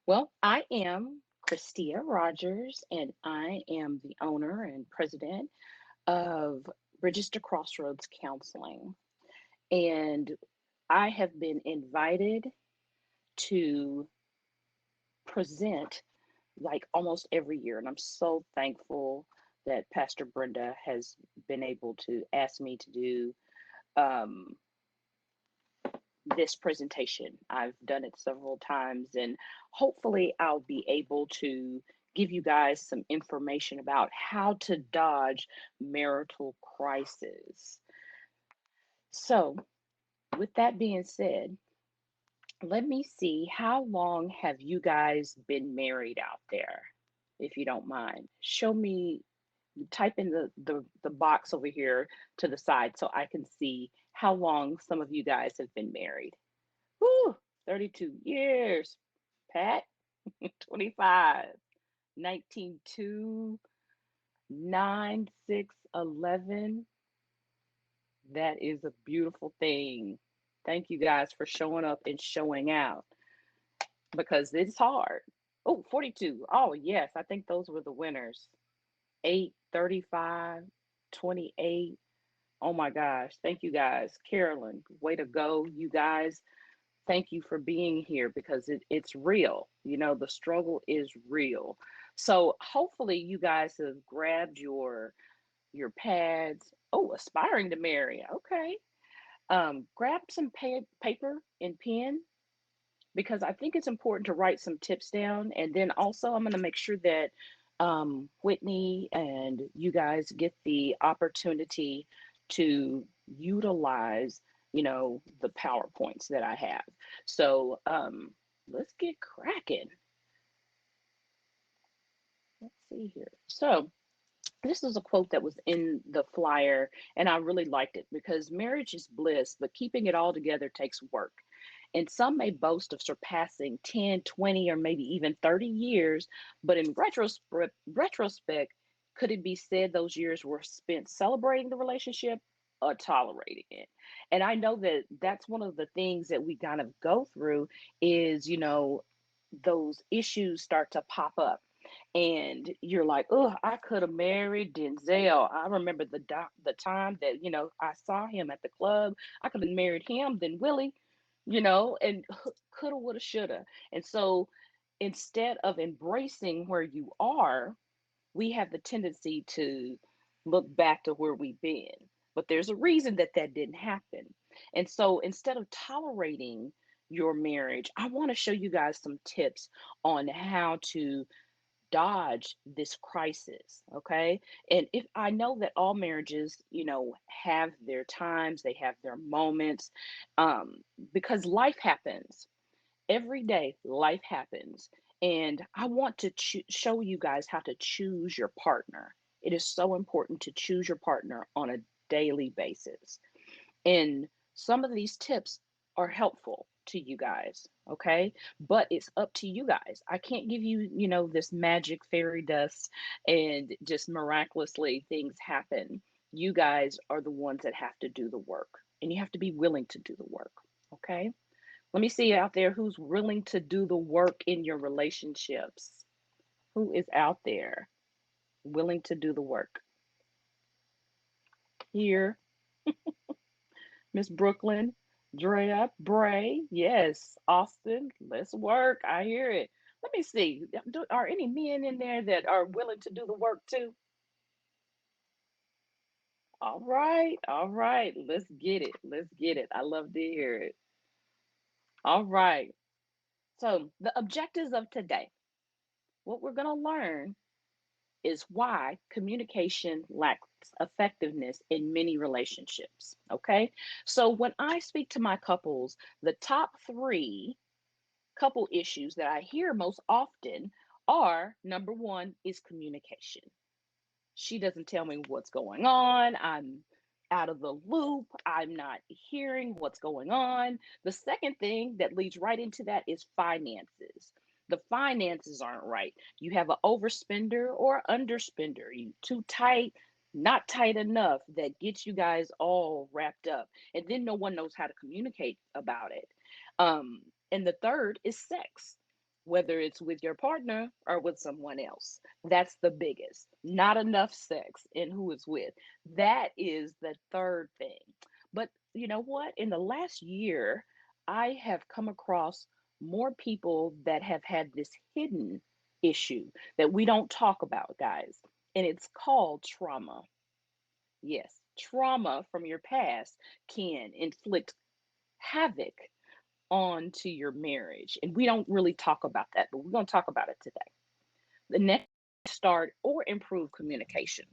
Well, I am Christia Rogers, and I am the owner and president of Register Crossroads Counseling. And I have been invited to present like almost every year. And I'm so thankful that Pastor Brenda has been able to ask me to do um, this presentation. I've done it several times, and hopefully, I'll be able to give you guys some information about how to dodge marital crisis. So, with that being said, let me see, how long have you guys been married out there? If you don't mind, show me, type in the box over here to the side so I can see how long some of you guys have been married. Whew, 32 years. Pat, 25, 19, 2, 9, 6, 11. That is a beautiful thing. Thank you guys for showing up and showing out because it's hard. Oh, 42. Oh, yes, I think those were the winners. 8, 35, 28. Oh my gosh. Thank you guys. Carolyn, way to go. You guys, thank you for being here because it's real. You know, the struggle is real. So hopefully you guys have grabbed your pads. Oh, aspiring to marry. Okay. Grab some paper and pen because I think it's important to write some tips down. And then also, I'm going to make sure that Whitney and you guys get the opportunity to utilize, the PowerPoints that I have. So let's get cracking. Let's see here. So, this is a quote that was in the flyer, and I really liked it because marriage is bliss, but keeping it all together takes work. And some may boast of surpassing 10, 20, or maybe even 30 years, but in retrospect, could it be said those years were spent celebrating the relationship or tolerating it? And I know that that's one of the things that we kind of go through is, those issues start to pop up and you're like, oh, I could have married Denzel. I remember the time that I saw him at the club. I could have married him, then Willie, and coulda, woulda, shoulda. And so instead of embracing where you are, we have the tendency to look back to where we've been. But there's a reason that that didn't happen. And so instead of tolerating your marriage, I want to show you guys some tips on how to dodge this crisis. Okay. And if I know that all marriages, have their times, they have their moments, because life happens every day, life happens. And I want to show you guys how to choose your partner. It is so important to choose your partner on a daily basis. And some of these tips are helpful to you guys, okay? But it's up to you guys. I can't give you, this magic fairy dust and just miraculously things happen. You guys are the ones that have to do the work, and you have to be willing to do the work, okay? Let me see out there who's willing to do the work in your relationships. Who is out there willing to do the work? Here, Miss Brooklyn, Drea, Bray, yes, Austin, let's work. I hear it. Let me see. Are any men in there that are willing to do the work too? All right. Let's get it. Let's get it. I love to hear it. All right. So, the objectives of today, what we're going to learn is why communication lacks effectiveness in many relationships. Okay. So, when I speak to my couples, the top three couple issues that I hear most often are number one is communication. She doesn't tell me what's going on. I'm out of the loop. I'm not hearing what's going on. The second thing that leads right into that is finances. The finances aren't right. You have an overspender or underspender. You too tight, not tight enough, that gets you guys all wrapped up. And then no one knows how to communicate about it. And the third is sex. whether it's with your partner or with someone else. That's the biggest. Not enough sex in who it's with. That is the third thing. But you know what? In the last year, I have come across more people that have had this hidden issue that we don't talk about, guys. And it's called trauma. Yes, trauma from your past can inflict havoc onto your marriage. And we don't really talk about that, but we're going to talk about it today. The next, start or improve communication.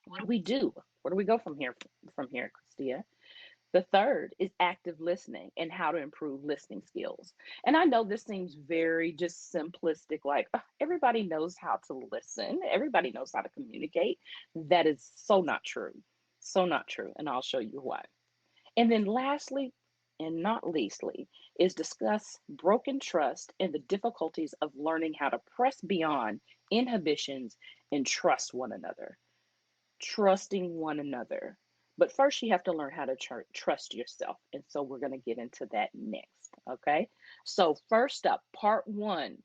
What do we do? Where do we go from here, Christia? The third is active listening and how to improve listening skills. And I know this seems very just simplistic, like everybody knows how to listen, everybody knows how to communicate. That is so not true. So not true. And I'll show you why. And then lastly, and not leastly, is discuss broken trust and the difficulties of learning how to press beyond inhibitions and trust one another. Trusting one another. But first, you have to learn how to trust yourself. And so we're going to get into that next. Okay. So, first up, part one.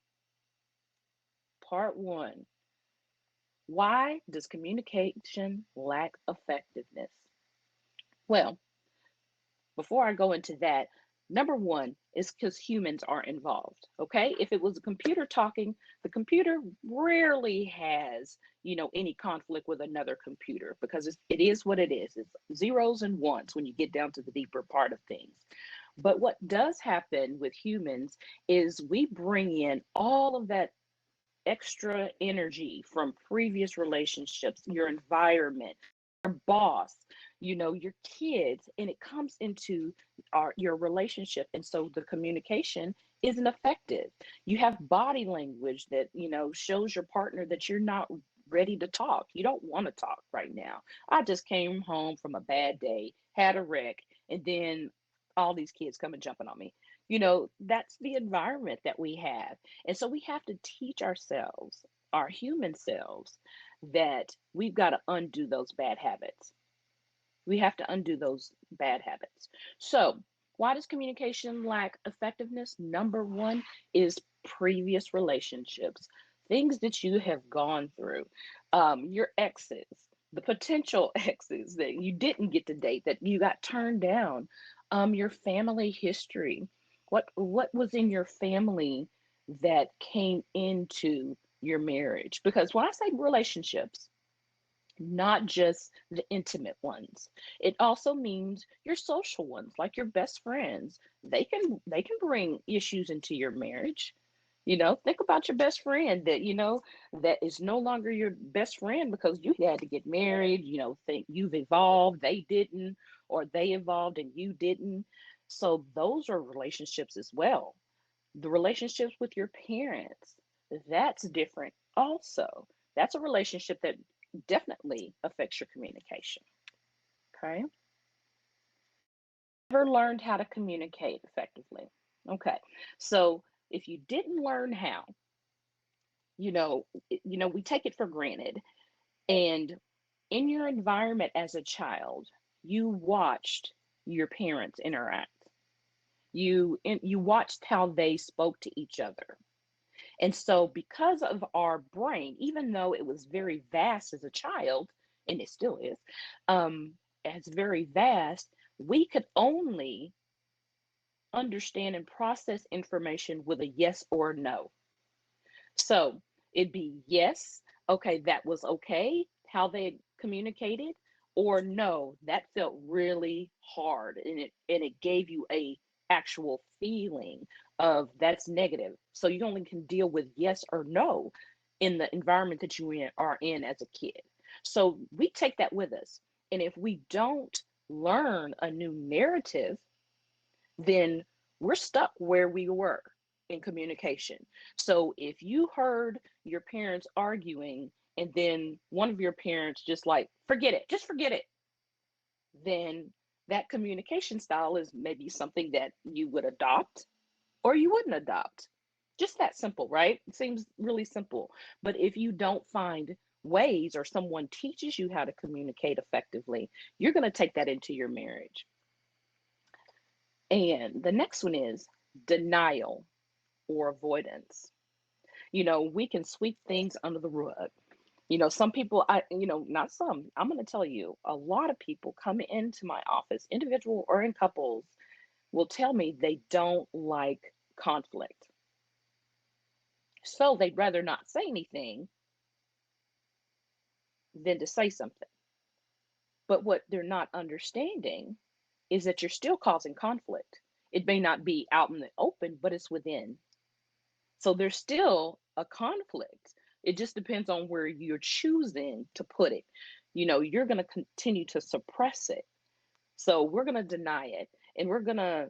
Part one. Why does communication lack effectiveness? Well, before I go into that, number one is because humans are involved. Okay. If it was a computer talking, the computer rarely has, any conflict with another computer because it is what it is. It's zeros and ones when you get down to the deeper part of things. But what does happen with humans is we bring in all of that extra energy from previous relationships, your environment, your boss, your kids, and it comes into your relationship. And so the communication isn't effective. You have body language that, shows your partner that you're not ready to talk. You don't want to talk right now. I just came home from a bad day, had a wreck, and then all these kids come and jumping on me. That's the environment that we have. And so we have to teach ourselves, our human selves, that we've got to undo those bad habits. We have to undo those bad habits. So, why does communication lack effectiveness? Number one is previous relationships, things that you have gone through, your exes, the potential exes that you didn't get to date, that you got turned down, your family history. What was in your family that came into your marriage? Because when I say relationships, not just the intimate ones. It also means your social ones, like your best friends. They can bring issues into your marriage. Think about your best friend that that is no longer your best friend because you had to get married. Think you've evolved, they didn't, or they evolved and you didn't. So those are relationships as well. The relationships with your parents, that's different also. That's a relationship that definitely affects your communication. Okay. Never learned how to communicate effectively. Okay. So if you didn't learn how, we take it for granted. And in your environment as a child, you watched your parents interact. You watched how they spoke to each other. And so, because of our brain, even though it was very vast as a child, and it still is, it's very vast, we could only understand and process information with a yes or no. So it'd be yes, okay, that was okay, how they communicated, or no, that felt really hard, and it gave you a actual feeling of that's negative. So you only can deal with yes or no in the environment that are in as a kid. So we take that with us. And if we don't learn a new narrative, then we're stuck where we were in communication. So if you heard your parents arguing and then one of your parents just like, forget it, just forget it, then that communication style is maybe something that you would adopt or you wouldn't adopt. Just that simple, right? It seems really simple. But if you don't find ways or someone teaches you how to communicate effectively, you're going to take that into your marriage. And the next one is denial or avoidance. We can sweep things under the rug. Some people, not some, I'm going to tell you, a lot of people come into my office, individual or in couples, will tell me they don't like conflict. So they'd rather not say anything than to say something. But what they're not understanding is that you're still causing conflict. It may not be out in the open, but it's within. So there's still a conflict. It just depends on where you're choosing to put it. You're going to continue to suppress it. So we're going to deny it, and we're going to,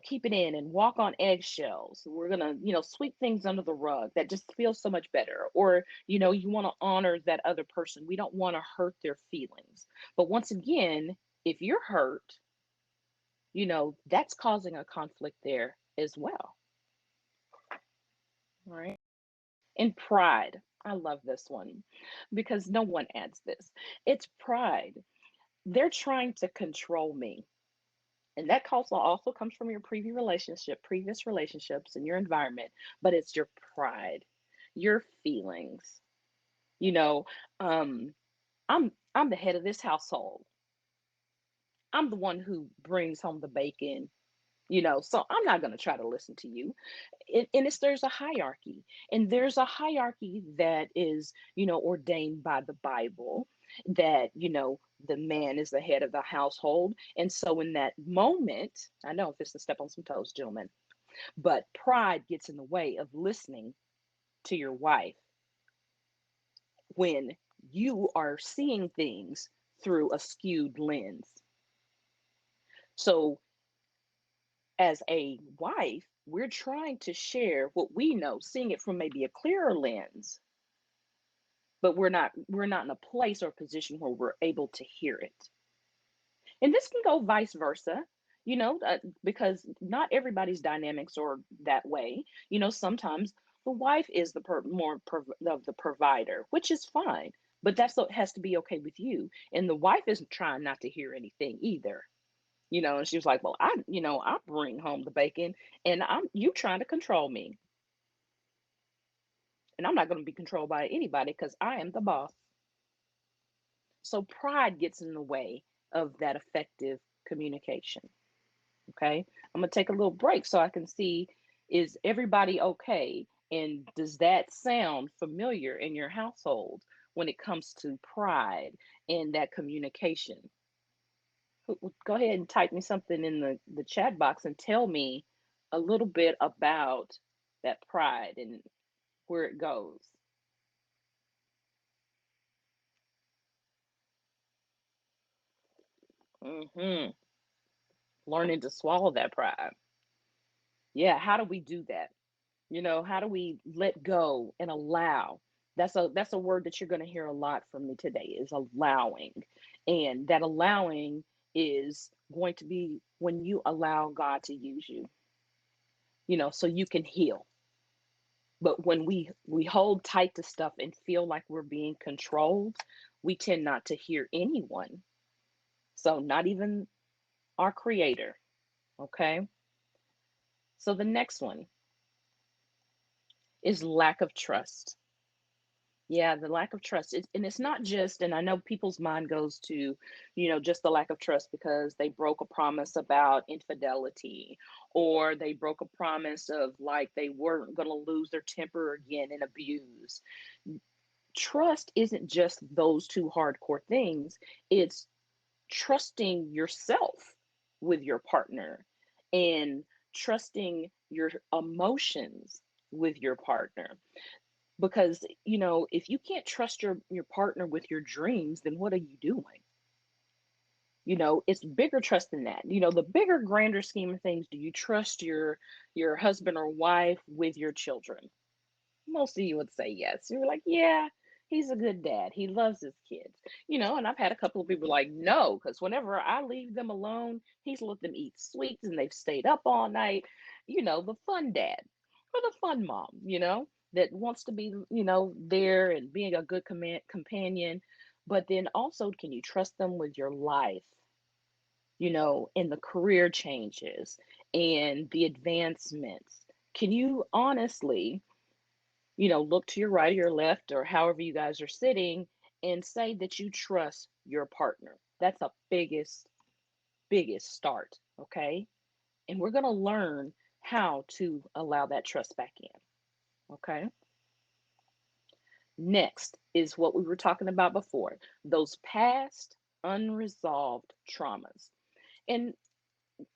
keep it in and walk on eggshells. We're going to, sweep things under the rug. That just feels so much better. Or, you want to honor that other person. We don't want to hurt their feelings. But once again, if you're hurt, that's causing a conflict there as well. Right. And pride. I love this one because no one adds this. It's pride. They're trying to control me. And that also comes from your previous relationships and your environment, but it's your pride, your feelings. You know, um, I'm the head of this household. I'm the one who brings home the bacon, so I'm not going to try to listen to you. And there's a hierarchy, and there's a hierarchy that is, ordained by the Bible, that, the man is the head of the household. And so in that moment, I know if it's a step on some toes, gentlemen, but pride gets in the way of listening to your wife when you are seeing things through a skewed lens. So as a wife, we're trying to share what we know, seeing it from maybe a clearer lens, but we're not in a place or position where we're able to hear it. And this can go vice versa, because not everybody's dynamics are that way. Sometimes the wife is the of the provider, which is fine, but that's what has to be okay with you. And the wife isn't trying not to hear anything either. And she was like, well, I bring home the bacon, and you trying to control me, and I'm not going to be controlled by anybody because I am the boss. So pride gets in the way of that effective communication. Okay. I'm going to take a little break so I can see, is everybody okay? And does that sound familiar in your household when it comes to pride and that communication? Go ahead and type me something in the chat box and tell me a little bit about that pride and where it goes. hmm Learning to swallow that pride. Yeah, how do we do that? How do we let go and allow? That's a word that you're going to hear a lot from me today, is allowing. And that allowing is going to be when you allow God to use you, so you can heal. But when we hold tight to stuff and feel like we're being controlled, we tend not to hear anyone. So not even our creator, okay? So the next one is lack of trust. Yeah, the lack of trust. And it's not just, and I know people's mind goes to, just the lack of trust because they broke a promise about infidelity, or they broke a promise of like they weren't going to lose their temper again and abuse. Trust isn't just those two hardcore things, it's trusting yourself with your partner, and trusting your emotions with your partner. Because if you can't trust your partner with your dreams, then what are you doing? It's bigger trust than that. The bigger, grander scheme of things. Do you trust your husband or wife with your children? Most of you would say yes. You're like, yeah, he's a good dad, he loves his kids. And I've had a couple of people like, no, because whenever I leave them alone, he's let them eat sweets and they've stayed up all night. The fun dad or the fun mom, that wants to be, there and being a good companion. But then also, can you trust them with your life, in the career changes and the advancements. Can you honestly, look to your right or your left or however you guys are sitting and say that you trust your partner? That's a biggest start, okay? And we're going to learn how to allow that trust back in, okay? Next is what we were talking about before, those past unresolved traumas. And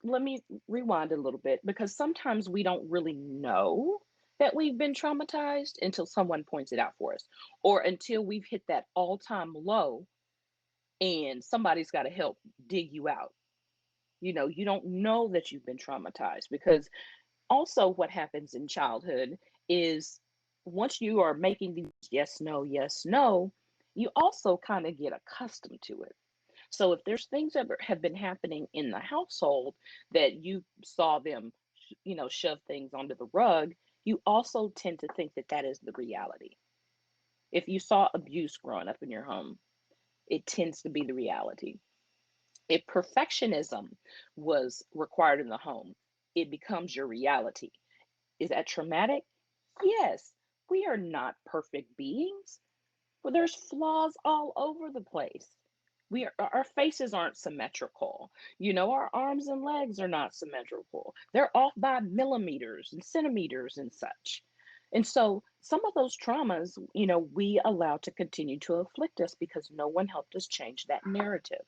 let me rewind a little bit because sometimes we don't really know that we've been traumatized until someone points it out for us or until we've hit that all-time low and somebody's got to help dig you out. You don't know that you've been traumatized because also what happens in childhood is once you are making these yes, no, you also kind of get accustomed to it. So if there's things that have been happening in the household that you saw them, shove things under the rug, you also tend to think that that is the reality. If you saw abuse growing up in your home, it tends to be the reality. If perfectionism was required in the home, it becomes your reality. Is that traumatic? Yes. We are not perfect beings. Well, there's flaws all over the place. Our faces aren't symmetrical. Our arms and legs are not symmetrical. They're off by millimeters and centimeters and such. And so some of those traumas, we allow to continue to afflict us because no one helped us change that narrative.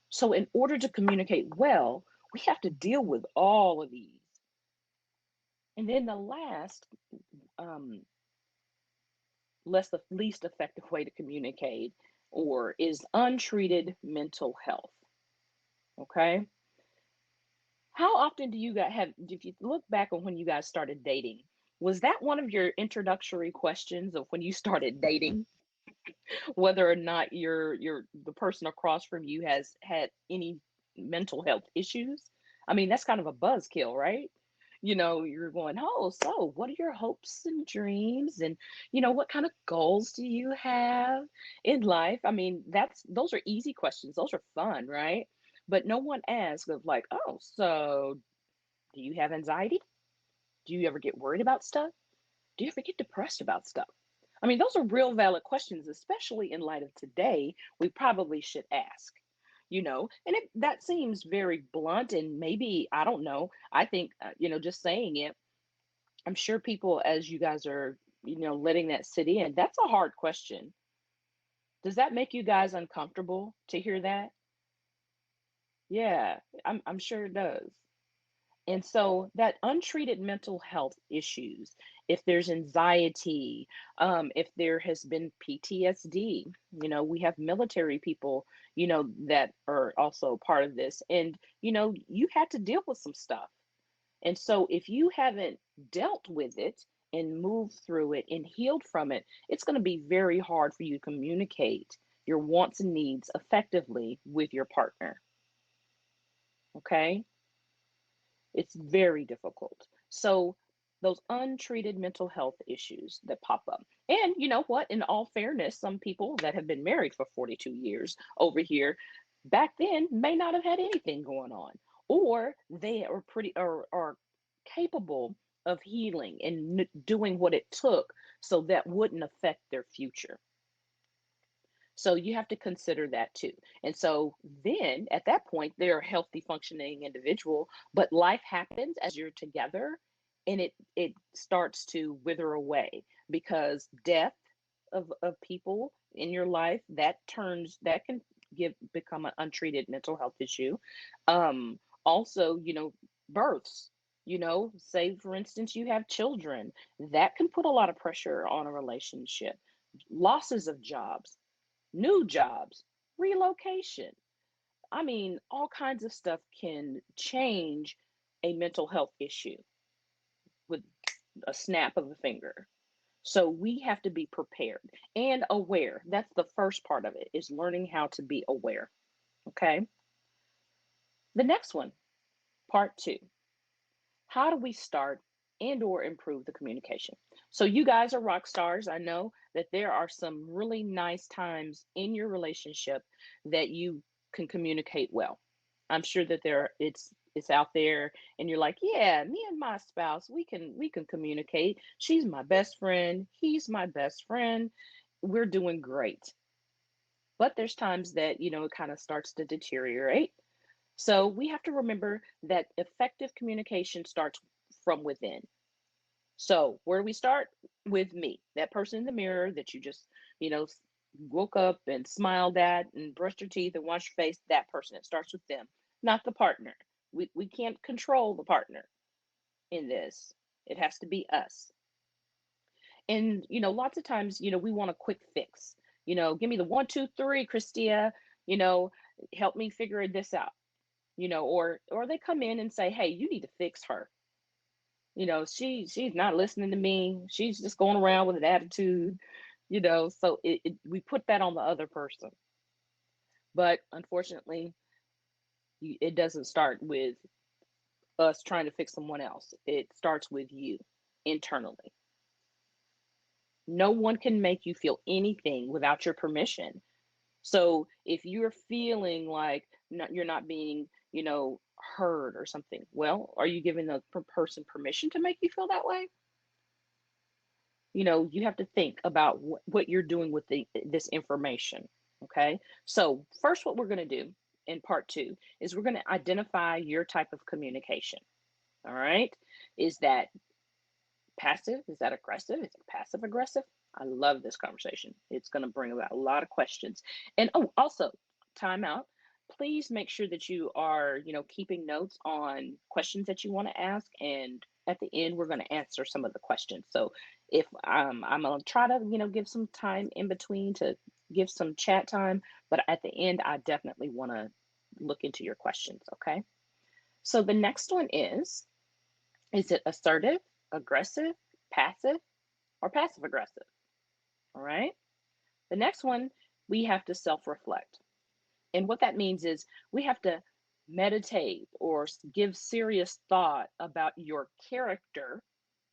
So in order to communicate well, we have to deal with all of these. And then the last, um, least effective way to communicate or is untreated mental health. Okay. How often do you guys have, if you look back on when you guys started dating, was that one of your introductory questions of when you started dating, whether or not the person across from you has had any mental health issues? I mean, that's kind of a buzzkill, right? You're going, oh, so what are your hopes and dreams? And, what kind of goals do you have in life? I mean, those are easy questions. Those are fun, right? But no one asks of like, oh, so do you have anxiety? Do you ever get worried about stuff? Do you ever get depressed about stuff? I mean, those are real valid questions, especially in light of today. We probably should ask, and that seems very blunt and maybe, I don't know. I think, just saying it, I'm sure people, as you guys are, letting that sit in, that's a hard question. Does that make you guys uncomfortable to hear that? Yeah, I'm sure it does. And so that untreated mental health issues, if there's anxiety, if there has been PTSD, we have military people, that are also part of this. And, you had to deal with some stuff. And so if you haven't dealt with it and moved through it and healed from it, it's going to be very hard for you to communicate your wants and needs effectively with your partner. Okay? It's very difficult. So those untreated mental health issues that pop up. And you know what? In all fairness, some people that have been married for 42 years over here back then may not have had anything going on, or they are are capable of healing and doing what it took so that wouldn't affect their future. So you have to consider that too. And so then at that point, they're a healthy, functioning individual, but life happens as you're together and it starts to wither away because death of people in your life that can become an untreated mental health issue. Also, births, say for instance you have children, that can put a lot of pressure on a relationship. Losses of jobs, new jobs, relocation. I mean, all kinds of stuff can change a mental health issue with a snap of a finger. So we have to be prepared and aware. That's the first part of it, is learning how to be aware. Okay. The next one, part two, how do we start and or improve the communication? So you guys are rock stars. I know that there are some really nice times in your relationship that you can communicate well. I'm sure that it's is out there and you're like, yeah, me and my spouse, we can communicate. She's my best friend, he's my best friend. We're doing great. But there's times that, it kind of starts to deteriorate. So we have to remember that effective communication starts from within. So where do we start? With me, that person in the mirror that you just, you know, woke up and smiled at and brushed your teeth and washed your face. That person. It starts with them, not the partner. We can't control the partner in this. It has to be us. And lots of times, we want a quick fix. Give me the 1, 2, 3, Christia. You know, help me figure this out. Or they come in and say, hey, you need to fix her. She's not listening to me. She's just going around with an attitude. So we put that on the other person. But unfortunately, it doesn't start with us trying to fix someone else. It starts with you internally. No one can make you feel anything without your permission. So if you're feeling like you're not being, heard or something, well, are you giving the person permission to make you feel that way? You have to think about what you're doing with this information. Okay. So first, what we're going to do in part two is we're going to identify your type of communication. All right. Is that passive? Is that aggressive? Is it passive aggressive? I love this conversation. It's going to bring about a lot of questions. And oh, also, time out. Please make sure that you are, keeping notes on questions that you want to ask. And at the end, we're going to answer some of the questions. So if I'm going to try to, give some time in between to give some chat time, but at the end, I definitely want to look into your questions. Okay. So the next one is it assertive, aggressive, passive, or passive aggressive? All right. The next one, we have to self reflect. And what that means is we have to meditate or give serious thought about your character,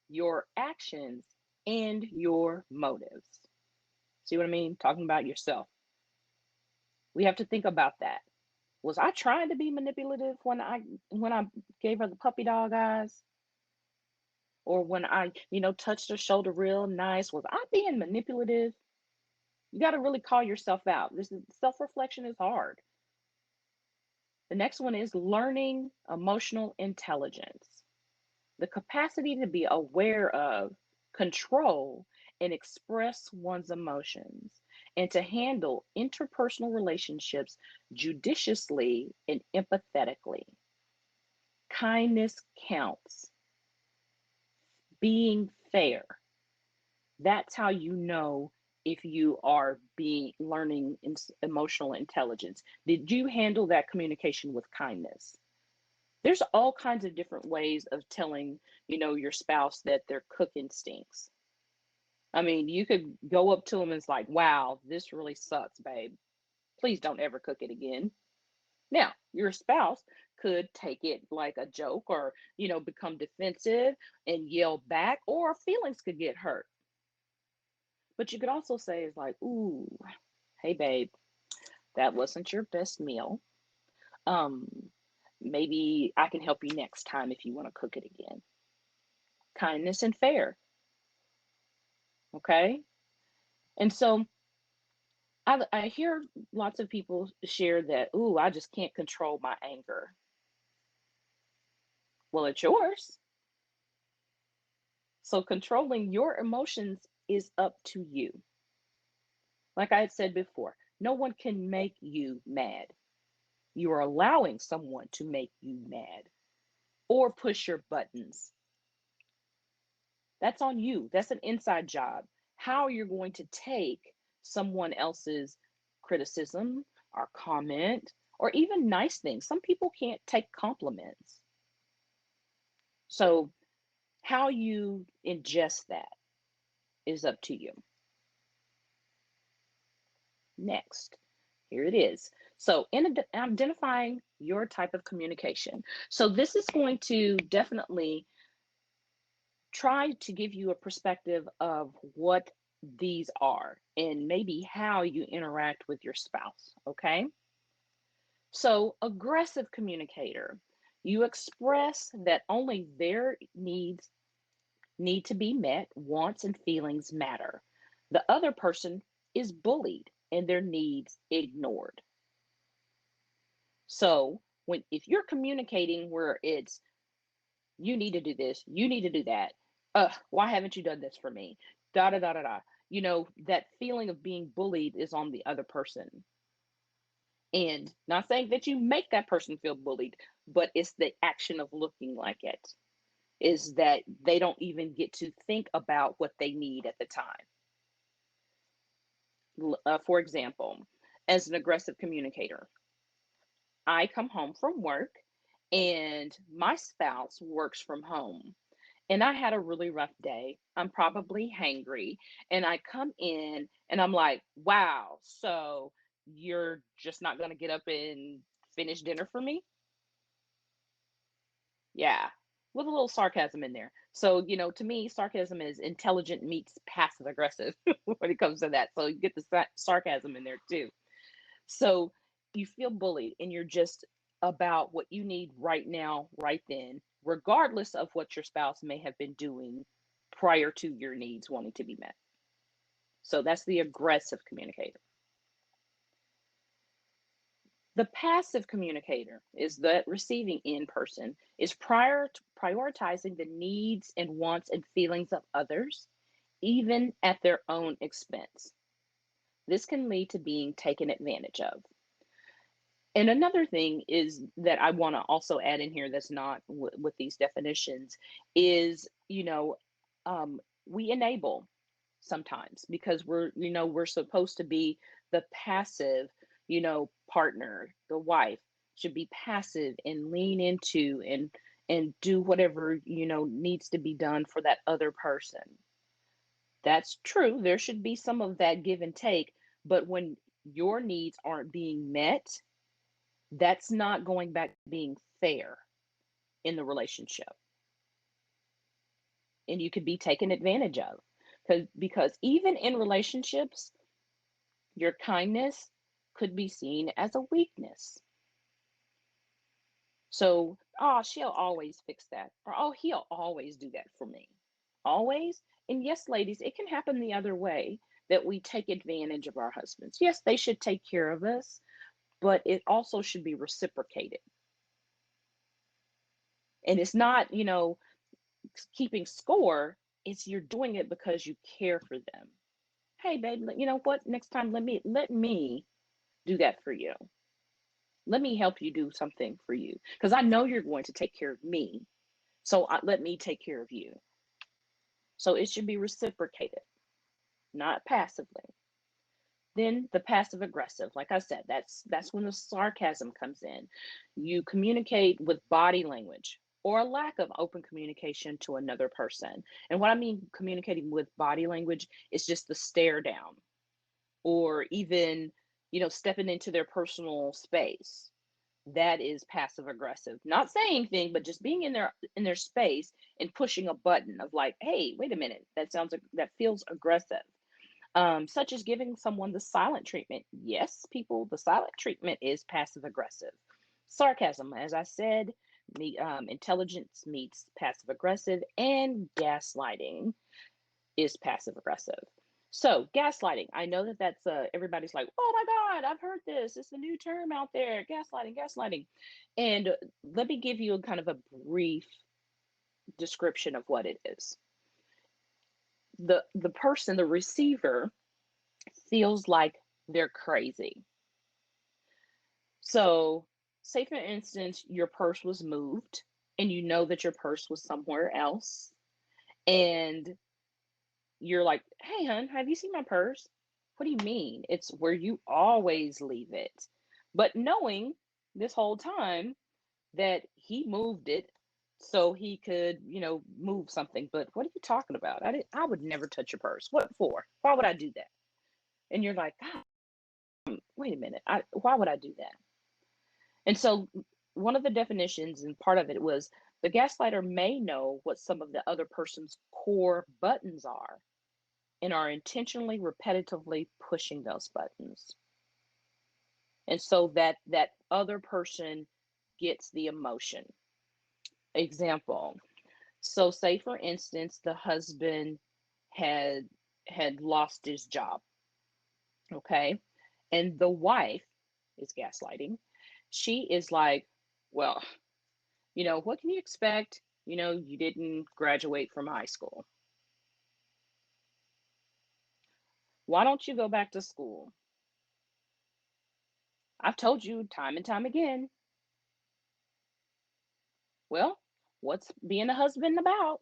your actions, and your motives. See what I mean? Talking about yourself. We have to think about that. Was I trying to be manipulative when I gave her the puppy dog eyes? Or when I, touched her shoulder real nice? Was I being manipulative? You got to really call yourself out. This is self-reflection is hard. The next one is learning emotional intelligence, the capacity to be aware of, control, and express one's emotions, and to handle interpersonal relationships judiciously and empathetically. Kindness counts. Being fair. That's how you know if you are being learning emotional intelligence. Did you handle that communication with kindness? There's all kinds of different ways of telling, your spouse that their cooking stinks. I mean, you could go up to them and it's like, wow, this really sucks, babe. Please don't ever cook it again. Now, your spouse could take it like a joke or, become defensive and yell back, or feelings could get hurt. But you could also say, it's like, ooh, hey, babe, that wasn't your best meal. Um, Maybe I can help you next time if you want to cook it again. Kindness and fair. Okay. And so I hear lots of people share that, ooh, I just can't control my anger. Well, it's yours. So controlling your emotions is up to you. Like I had said before, no one can make you mad. You are allowing someone to make you mad or push your buttons. That's on you. That's an inside job. How you're going to take someone else's criticism or comment or even nice things. Some people can't take compliments. So, how you ingest that is up to you. Next, here it is. So, in identifying your type of communication. So, this is going to definitely try to give you a perspective of what these are and maybe how you interact with your spouse. Okay. So, aggressive communicator. You express that only their needs need to be met, wants and feelings matter. The other person is bullied and their needs ignored. So, if you're communicating where it's you need to do this, you need to do that. Why haven't you done this for me? Da da da da da. That feeling of being bullied is on the other person. And not saying that you make that person feel bullied, but it's the action of looking like it, is that they don't even get to think about what they need at the time. For example, as an aggressive communicator, I come home from work and my spouse works from home. And I had a really rough day. I'm probably hangry. And I come in and I'm like, wow, so you're just not going to get up and finish dinner for me? Yeah, with a little sarcasm in there. So, to me, sarcasm is intelligent meets passive aggressive when it comes to that. So you get the sarcasm in there too. So you feel bullied and you're just about what you need right now, right then, regardless of what your spouse may have been doing prior to your needs wanting to be met. So that's the aggressive communicator. The passive communicator is the receiving in person, is prioritizing the needs and wants and feelings of others, even at their own expense. This can lead to being taken advantage of. And another thing is that I want to also add in here that's not with these definitions is, we enable sometimes because we're supposed to be the passive, partner. The wife should be passive and lean into and do whatever, needs to be done for that other person. That's true. There should be some of that give and take, but when your needs aren't being met, that's not going back to being fair in the relationship. And you could be taken advantage of. Because even in relationships, your kindness could be seen as a weakness. So, oh, she'll always fix that. Or, oh, he'll always do that for me. Always. And yes, ladies, it can happen the other way that we take advantage of our husbands. Yes, they should take care of us, but it also should be reciprocated. And it's not, keeping score, it's you're doing it because you care for them. Hey babe, you know what, next time let me do that for you. Let me help you do something for you because I know you're going to take care of me, so let me take care of you. So it should be reciprocated, not passively. Then the passive aggressive, like I said, that's when the sarcasm comes in. You communicate with body language or a lack of open communication to another person. And what I mean communicating with body language is just the stare down or even, stepping into their personal space. That is passive aggressive. Not saying anything, but just being in their space and pushing a button of like, hey, wait a minute, that feels aggressive. Such as giving someone the silent treatment. Yes, people, the silent treatment is passive aggressive. Sarcasm, as I said, intelligence meets passive aggressive, and gaslighting is passive aggressive. So, gaslighting, I know that that's everybody's like, oh my God, I've heard this. It's a new term out there, gaslighting, gaslighting. And let me give you a kind of a brief description of what it is. The person, the receiver, feels like they're crazy. So, say for instance, your purse was moved and you know that your purse was somewhere else. And you're like, hey, hun, have you seen my purse? What do you mean? It's where you always leave it. But knowing this whole time that he moved it so he could, move something. But what are you talking about? I would never touch your purse. What for? Why would I do that? And you're like, God, wait a minute. Why would I do that? And so one of the definitions and part of it was the gaslighter may know what some of the other person's core buttons are and are intentionally repetitively pushing those buttons. And so that other person gets the emotion. Example. So say for instance the husband had lost his job, okay? And the wife is gaslighting. She is like, well, what can you expect? You didn't graduate from high school. Why don't you go back to school? I've told you time and time again. Well, what's being a husband about?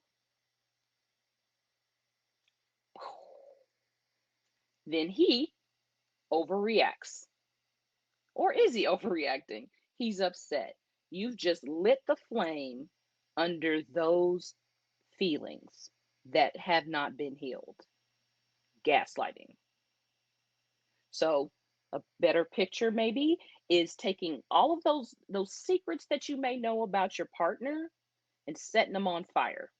Then he overreacts. Or is he overreacting? He's upset. You've just lit the flame under those feelings that have not been healed. Gaslighting. So, a better picture maybe is taking all of those secrets that you may know about your partner and setting them on fire,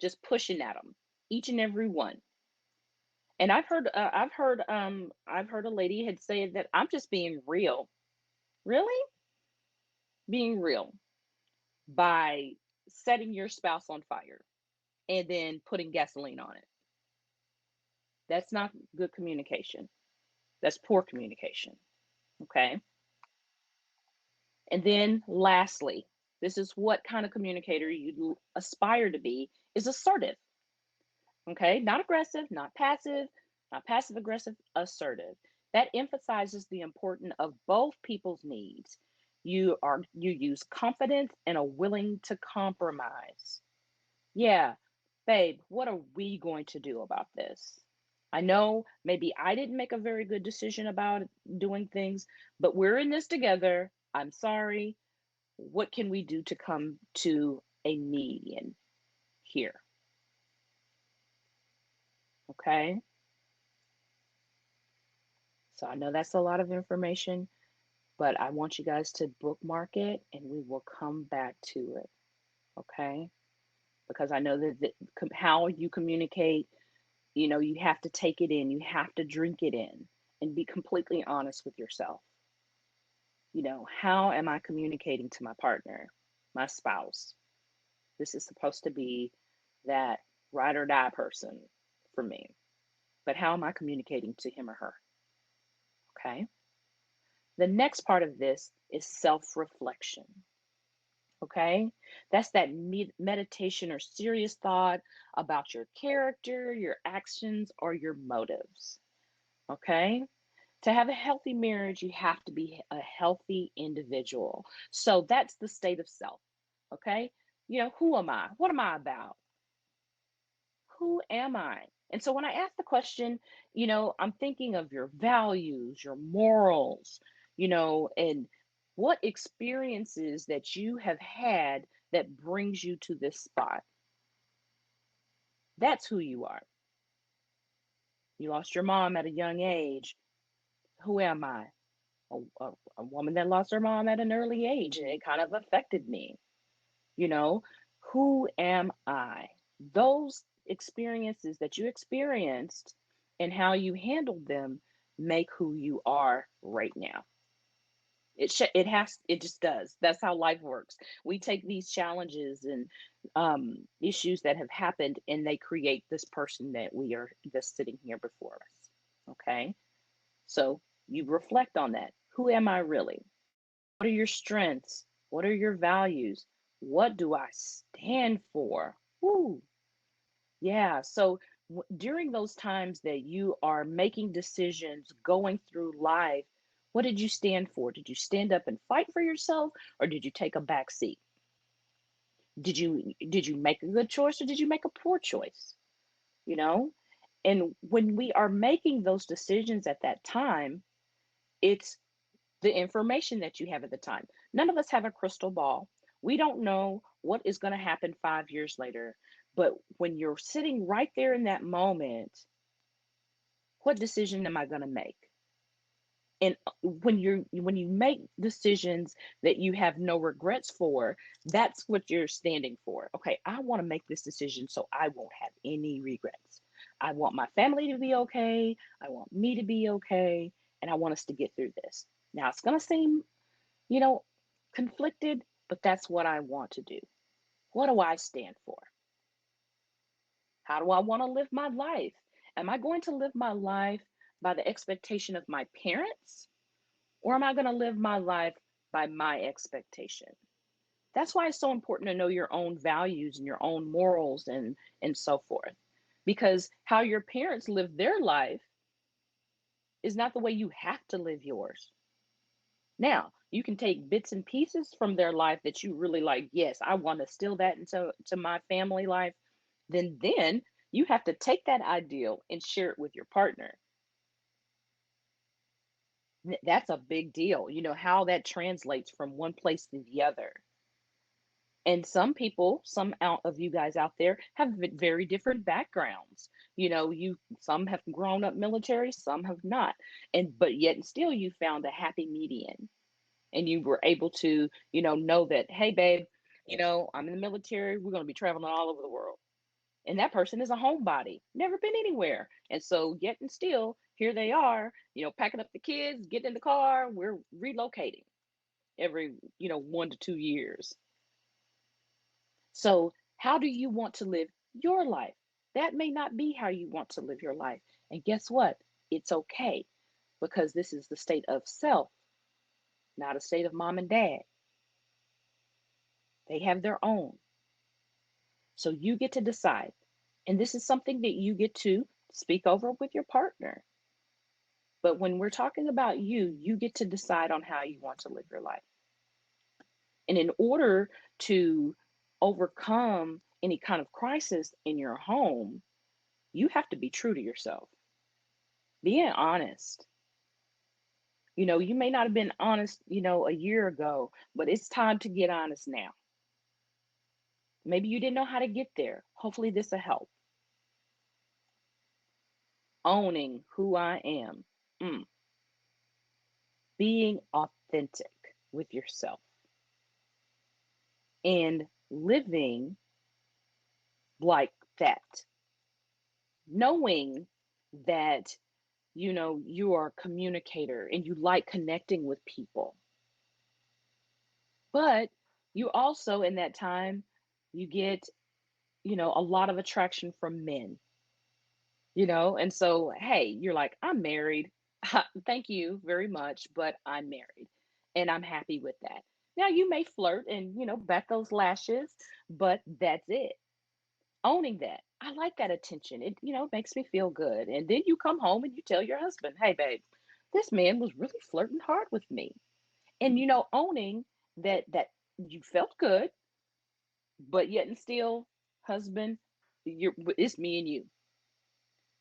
just pushing at them, each and every one. And I've heard a lady had said that I'm just being real. Really? Being real by setting your spouse on fire and then putting gasoline on it. That's not good communication. That's poor communication. Okay. And then lastly, this is what kind of communicator you aspire to be is assertive. Okay. Not aggressive, not passive aggressive, assertive. That emphasizes the importance of both people's needs. You use confidence and are willing to compromise. Yeah, babe, what are we going to do about this? I know maybe I didn't make a very good decision about doing things, but we're in this together. I'm sorry. What can we do to come to a median here? Okay. So I know that's a lot of information, but I want you guys to bookmark it and we will come back to it. Okay. Because I know that how you communicate, you have to take it in, you have to drink it in and be completely honest with yourself. How am I communicating to my partner, my spouse? This is supposed to be that ride or die person for me. But how am I communicating to him or her? Okay. The next part of this is self reflection. Okay. That's that meditation or serious thought about your character, your actions, or your motives. Okay. To have a healthy marriage, you have to be a healthy individual. So that's the state of self. Okay. Who am I? What am I about? Who am I? And so when I ask the question, I'm thinking of your values, your morals, and what experiences that you have had that brings you to this spot. That's who you are. You lost your mom at a young age. Who am I? A woman that lost her mom at an early age, and it kind of affected me. You know, who am I? Those experiences that you experienced and how you handled them make who you are right now. It just does. That's how life works. We take these challenges and issues that have happened, and they create this person that we are that's sitting here before us. Okay, so you reflect on that. Who am I really? What are your strengths? What are your values? What do I stand for? Woo. Yeah. So during those times that you are making decisions, going through life, what did you stand for? Did you stand up and fight for yourself, or did you take a back seat? Did you make a good choice, or did you make a poor choice? You know? And when we are making those decisions at that time, it's the information that you have at the time. None of us have a crystal ball. We don't know what is going to happen 5 years later. But when you're sitting right there in that moment, what decision am I going to make? And when you make decisions that you have no regrets for, that's what you're standing for. Okay, I want to make this decision so I won't have any regrets. I want my family to be okay. I want me to be okay. And I want us to get through this. Now, it's going to seem, you know, conflicted, but that's what I want to do. What do I stand for? How do I want to live my life? Am I going to live my life by the expectation of my parents, or am I going to live my life by my expectation? That's why it's so important to know your own values and your own morals and so forth. Because how your parents live their life is not the way you have to live yours. Now, you can take bits and pieces from their life that you really like. Yes, I want to steal that into my family life. Then you have to take that ideal and share it with your partner. That's a big deal. You know how that translates from one place to the other. And some people, some out of you guys out there have very different backgrounds. You know, you some have grown up military, some have not. And but yet and still you found a happy median, and you were able to, know that, hey babe, I'm in the military, we're going to be traveling all over the world. And that person is a homebody, never been anywhere. And so yet and still here they are, packing up the kids, getting in the car, we're relocating every, 1 to 2 years. So, how do you want to live your life? That may not be how you want to live your life. And guess what? It's okay, because this is the state of self, not a state of mom and dad. They have their own. So, you get to decide. And this is something that you get to speak over with your partner. But when we're talking about you, you get to decide on how you want to live your life. And in order to overcome any kind of crisis in your home, you have to be true to yourself. Being honest. You may not have been honest, a year ago, but it's time to get honest now. Maybe you didn't know how to get there. Hopefully, this will help. Owning who I am. Mm. Being authentic with yourself. And living like that. Knowing that, you are a communicator and you like connecting with people. But you also, in that time, you get, a lot of attraction from men, and so, hey, you're like, I'm married. Thank you very much, but I'm married and I'm happy with that. Now, you may flirt and, bat those lashes, but that's it. Owning that. I like that attention. It, makes me feel good. And then you come home and you tell your husband, hey, babe, this man was really flirting hard with me. And, owning that you felt good, but yet and still, husband, it's me and you.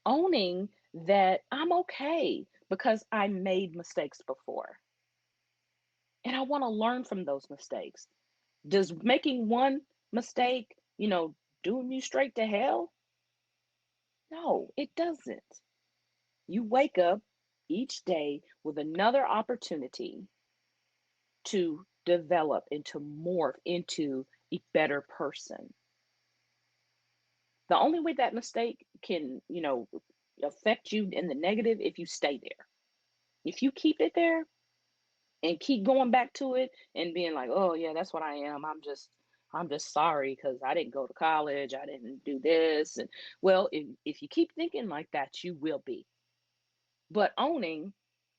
Owning that I'm okay because I made mistakes before and I want to learn from those mistakes. Does making one mistake, doom you straight to hell? No, it doesn't. You wake up each day with another opportunity to develop and to morph into a better person. The only way that mistake can, affect you in the negative, if you stay there. If you keep it there and keep going back to it and being like, oh yeah, that's what I am. I'm just sorry because I didn't go to college. I didn't do this. And well, if you keep thinking like that, you will be. But owning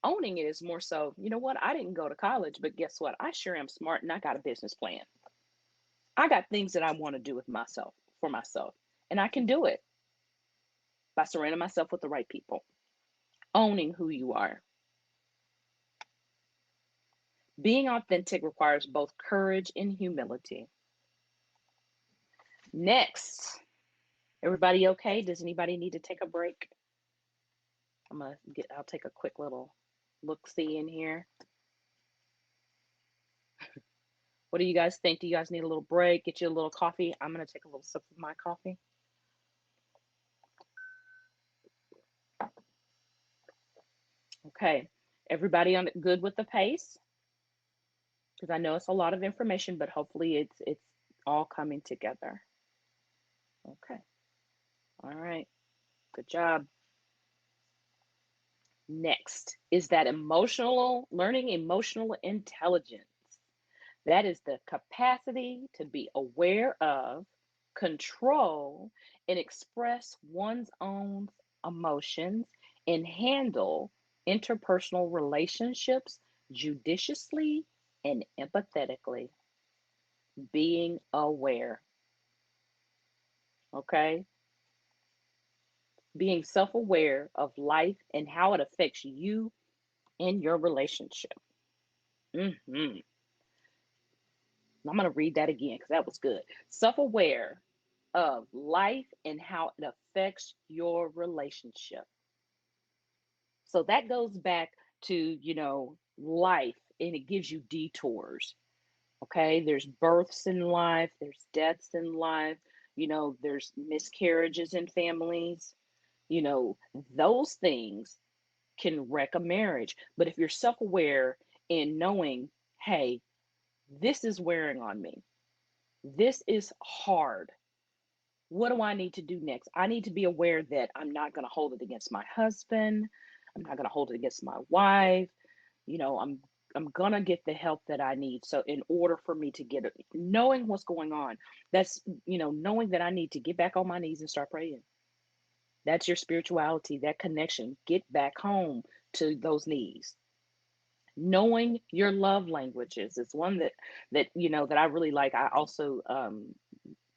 it is more so, you know what? I didn't go to college, but guess what? I sure am smart and I got a business plan. I got things that I want to do with myself for myself. And I can do it by surrounding myself with the right people. Owning who you are. Being authentic requires both courage and humility. Next, everybody okay? Does anybody need to take a break? I'll take a quick little look see in here. What do you guys think? Do you guys need a little break? Get you a little coffee? I'm going to take a little sip of my coffee. Okay. Everybody on good with the pace? Because I know it's a lot of information, but hopefully it's all coming together. Okay. All right. Good job. Next is that emotional learning, emotional intelligence. That is the capacity to be aware of, control, and express one's own emotions and handle interpersonal relationships judiciously and empathetically. Being aware, okay? Being self aware of life and how it affects you and your relationship. Hmm. I'm going to read that again because that was good. Self aware of life and how it affects your relationship. So that goes back to, life, and it gives you detours. Okay. There's births in life, there's deaths in life, there's miscarriages in families, you know, those things can wreck a marriage. But if you're self aware and knowing, hey, this is wearing on me, this is hard. What do I need to do next? I need to be aware that I'm not going to hold it against my husband. I'm not going to hold it against my wife. I'm going to get the help that I need. So in order for me to get it, knowing what's going on, that's, knowing that I need to get back on my knees and start praying. That's your spirituality, that connection. Get back home to those knees. Knowing your love languages is one that I really like. I also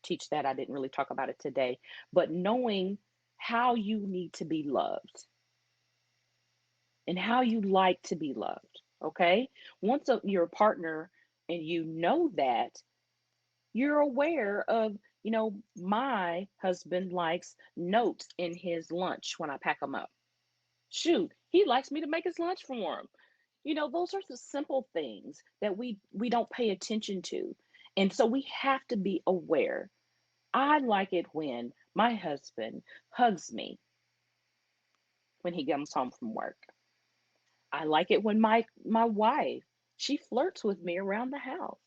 teach that. I didn't really talk about it today, but knowing how you need to be loved and how you like to be loved. Okay. Once you're a partner and you know that, you're aware of, my husband likes notes in his lunch when I pack him up. Shoot, he likes me to make his lunch for him. Those are the simple things that we don't pay attention to. And so we have to be aware. I like it when my husband hugs me when he comes home from work. I like it when my wife, she flirts with me around the house.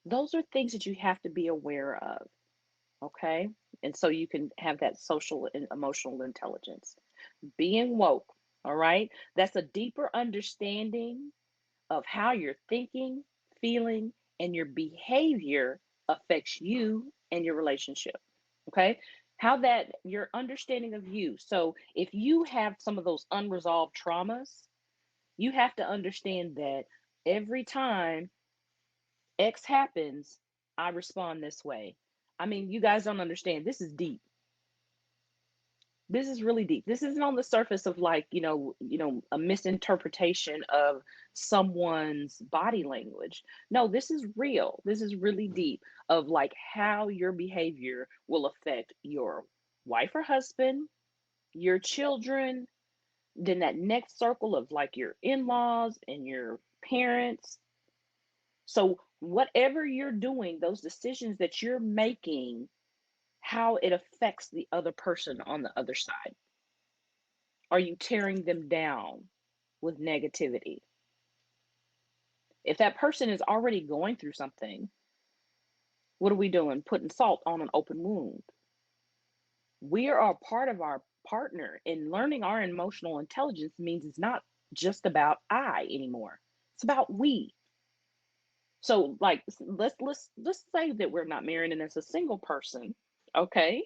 Those are things that you have to be aware of, okay? And so you can have that social and emotional intelligence. Being woke, all right? That's a deeper understanding of how your thinking, feeling, and your behavior affects you and your relationship. Okay. How that your understanding of you. So if you have some of those unresolved traumas, you have to understand that every time X happens, I respond this way. I mean, you guys don't understand. This is deep. This is really deep. This isn't on the surface of like, a misinterpretation of someone's body language. No, this is real. This is really deep of like how your behavior will affect your wife or husband, your children, then that next circle of like your in-laws and your parents. So whatever you're doing, those decisions that you're making, how it affects the other person on the other side. Are you tearing them down with negativity? If that person is already going through something, what are we doing? Putting salt on an open wound. We are a part of our partner, and learning our emotional intelligence means it's not just about I anymore. It's about we. So like let's say that we're not married and it's a single person, okay?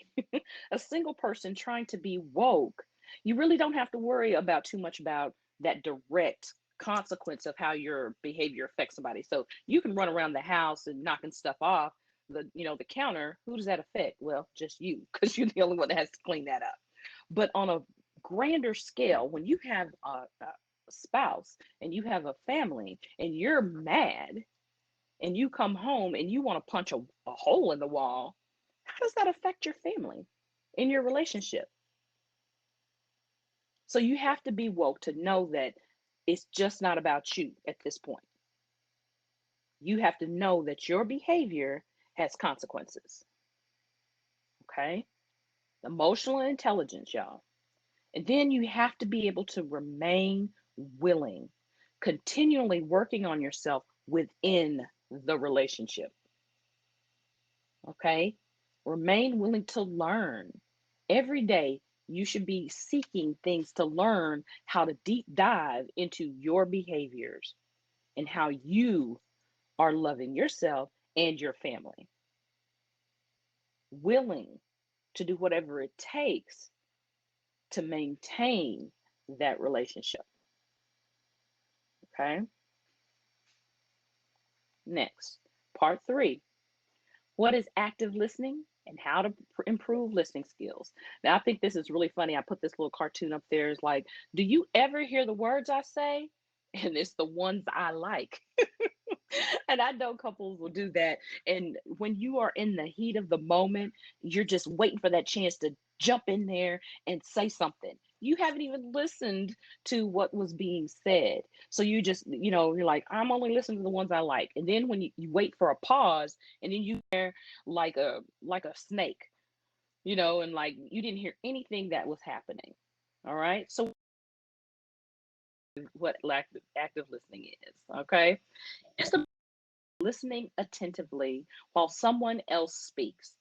A single person trying to be woke. You really don't have to worry about too much about that direct consequence of how your behavior affects somebody. So you can run around the house and knocking stuff off the counter. Who does that affect? Well, just you, because you're the only one that has to clean that up. But on a grander scale, when you have a spouse and you have a family and you're mad and you come home and you want to punch a hole in the wall, how does that affect your family in your relationship? So you have to be woke to know that it's just not about you at this point. You have to know that your behavior has consequences. Okay. Emotional intelligence, y'all. And then you have to be able to remain willing, continually working on yourself within the relationship. Okay. Remain willing to learn. Every day, you should be seeking things to learn how to deep dive into your behaviors and how you are loving yourself and your family, willing to do whatever it takes to maintain that relationship. Okay. Next, part three: what is active listening and how to improve listening skills? Now, I think this is really funny. I put this little cartoon up there. It's like, do you ever hear the words I say? And it's the ones I like. And I know couples will do that. And when you are in the heat of the moment, you're just waiting for that chance to jump in there and say something. You haven't even listened to what was being said. So you just, you're like, I'm only listening to the ones I like. And then when you wait for a pause, and then you there like a snake, and like you didn't hear anything that was happening. All right. So what active listening is, okay? It's listening attentively while someone else speaks,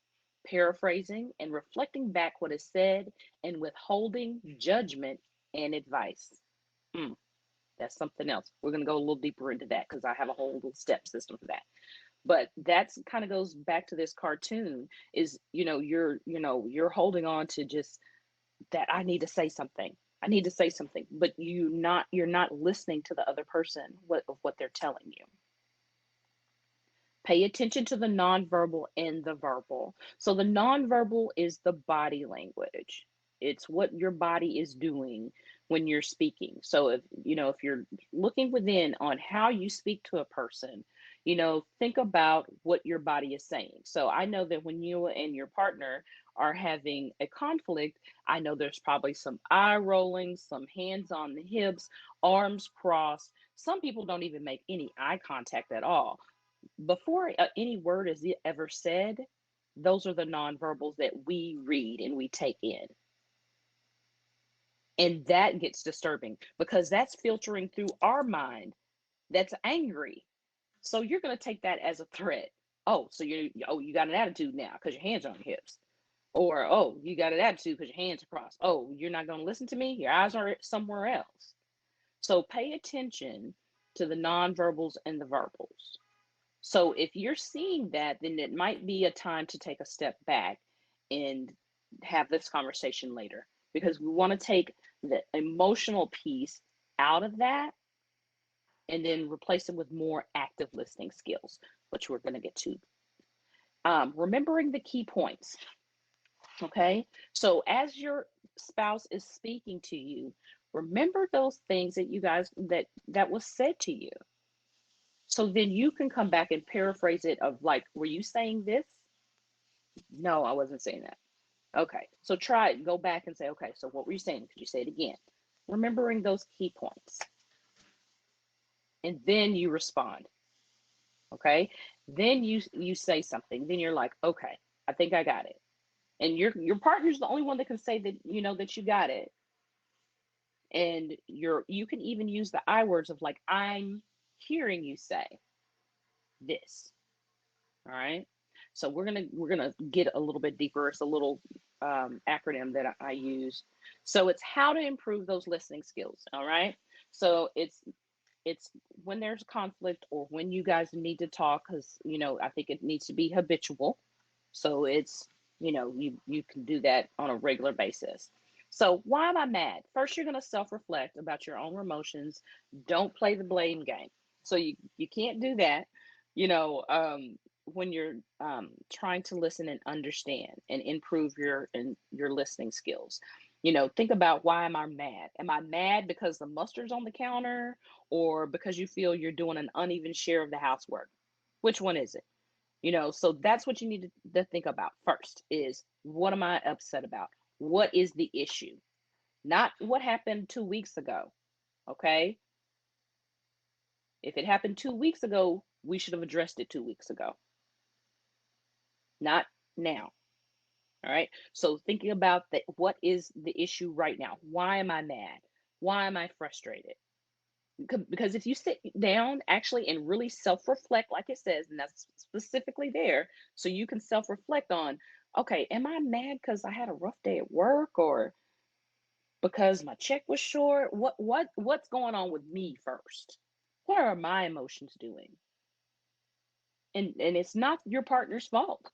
paraphrasing and reflecting back what is said, and withholding judgment and advice. Mm, that's something else. We're going to go a little deeper into that because I have a whole little step system for that. But that's kind of goes back to this cartoon is, you're holding on to just that I need to say something. I need to say something, but you're not listening to the other person what they're telling you. Pay attention to the nonverbal and the verbal. So the nonverbal is the body language. It's what your body is doing when you're speaking. So if you're looking within on how you speak to a person, think about what your body is saying. So I know that when you and your partner are having a conflict, I know there's probably some eye rolling, some hands on the hips, arms crossed. Some people don't even make any eye contact at all before any word is ever said. Those are the nonverbals that we read and we take in. And that gets disturbing because that's filtering through our mind that's angry. So you're going to take that as a threat. Oh, so you got an attitude now because your hands are on your hips. Or, oh, you got an attitude because your hands are crossed. Oh, you're not going to listen to me? Your eyes are somewhere else. So pay attention to the nonverbals and the verbals. So if you're seeing that, then it might be a time to take a step back and have this conversation later because we want to take the emotional piece out of that and then replace it with more active listening skills, which we're going to get to. Remembering the key points. Okay. So as your spouse is speaking to you, remember those things that you guys that was said to you. So then you can come back and paraphrase it of like, were you saying this? No, I wasn't saying that. Okay. So try it. Go back and say, okay, so what were you saying? Could you say it again? Remembering those key points. And then you respond. Okay. Then you say something. Then you're like, okay, I think I got it. And your partner's the only one that can say that, that you got it. And you can even use the I words of like, I'm hearing you say this. All right. So we're gonna get a little bit deeper. It's a little acronym that I use. So it's how to improve those listening skills. All right. So it's when there's conflict or when you guys need to talk, because I think it needs to be habitual. So it's you can do that on a regular basis. So why am I mad? First, you're gonna self-reflect about your own emotions. Don't play the blame game. So you can't do that. You know, when you're trying to listen and understand and improve your listening skills. Think about, why am I mad? Am I mad because the mustard's on the counter, or because you feel you're doing an uneven share of the housework? Which one is it? So that's what you need to think about first is, what am I upset about? What is the issue? Not what happened 2 weeks ago. Okay. If it happened 2 weeks ago, we should have addressed it 2 weeks ago, not now. All right. So thinking about that, what is the issue right now? Why am I mad? Why am I frustrated? Because if you sit down actually and really self-reflect, like it says, and that's specifically there, so you can self-reflect on, okay, am I mad because I had a rough day at work, or because my check was short? What's going on with me first? What are my emotions doing? And it's not your partner's fault.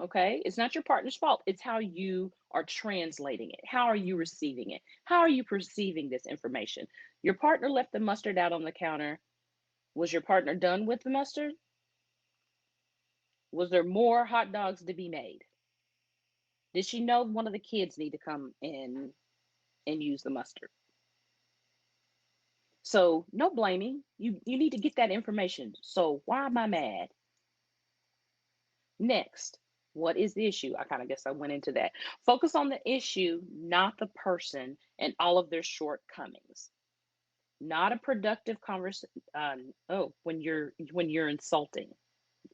Okay, it's not your partner's fault. It's how you are translating it. How are you receiving it? How are you perceiving this information? Your partner left the mustard out on the counter. Was your partner done with the mustard? Was there more hot dogs to be made? Did she know one of the kids need to come in and use the mustard? So no blaming. You need to get that information. So why am I mad? Next, what is the issue? I kind of guess I went into that. Focus on the issue, not the person and all of their shortcomings. Not a productive conversation. When you're insulting,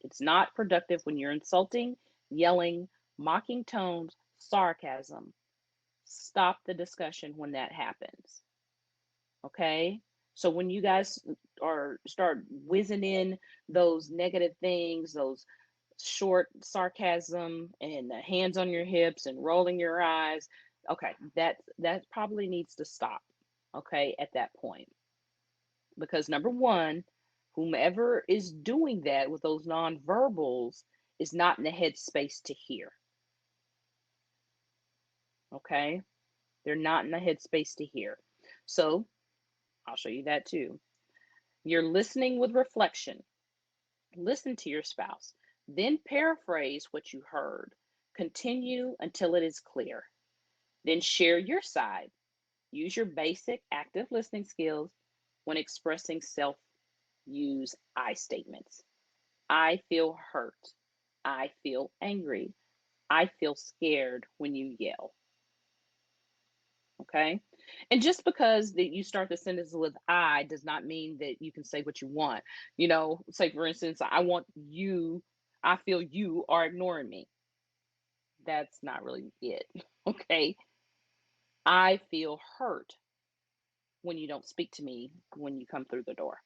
it's not productive when you're insulting, yelling, mocking tones, sarcasm. Stop the discussion when that happens. Okay. So when you guys are start whizzing in those negative things, those short sarcasm and the hands on your hips and rolling your eyes, okay, that probably needs to stop. Okay, at that point, because number one, whomever is doing that with those nonverbals is not in the headspace to hear. Okay, they're not in the headspace to hear. So I'll show you that too. You're listening with reflection. Listen to your spouse, then paraphrase what you heard. Continue until it is clear. Then share your side. Use your basic active listening skills when expressing self use I statements. I feel hurt. I feel angry. I feel scared when you yell. Okay. And just because that you start the sentence with I does not mean that you can say what you want. Say for instance, I feel you are ignoring me. That's not really it. Okay. I feel hurt when you don't speak to me when you come through the door.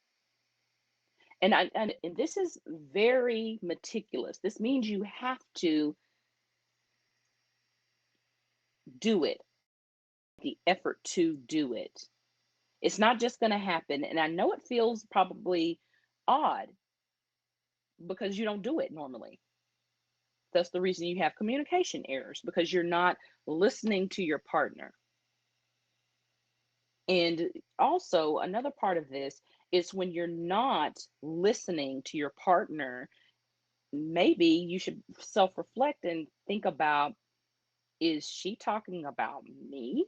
And this is very meticulous. This means you have to do it, the effort to do it. It's not just going to happen. And I know it feels probably odd because you don't do it normally. That's the reason you have communication errors, because you're not listening to your partner. And also, another part of this is when you're not listening to your partner, maybe you should self reflect and think about, is she talking about me?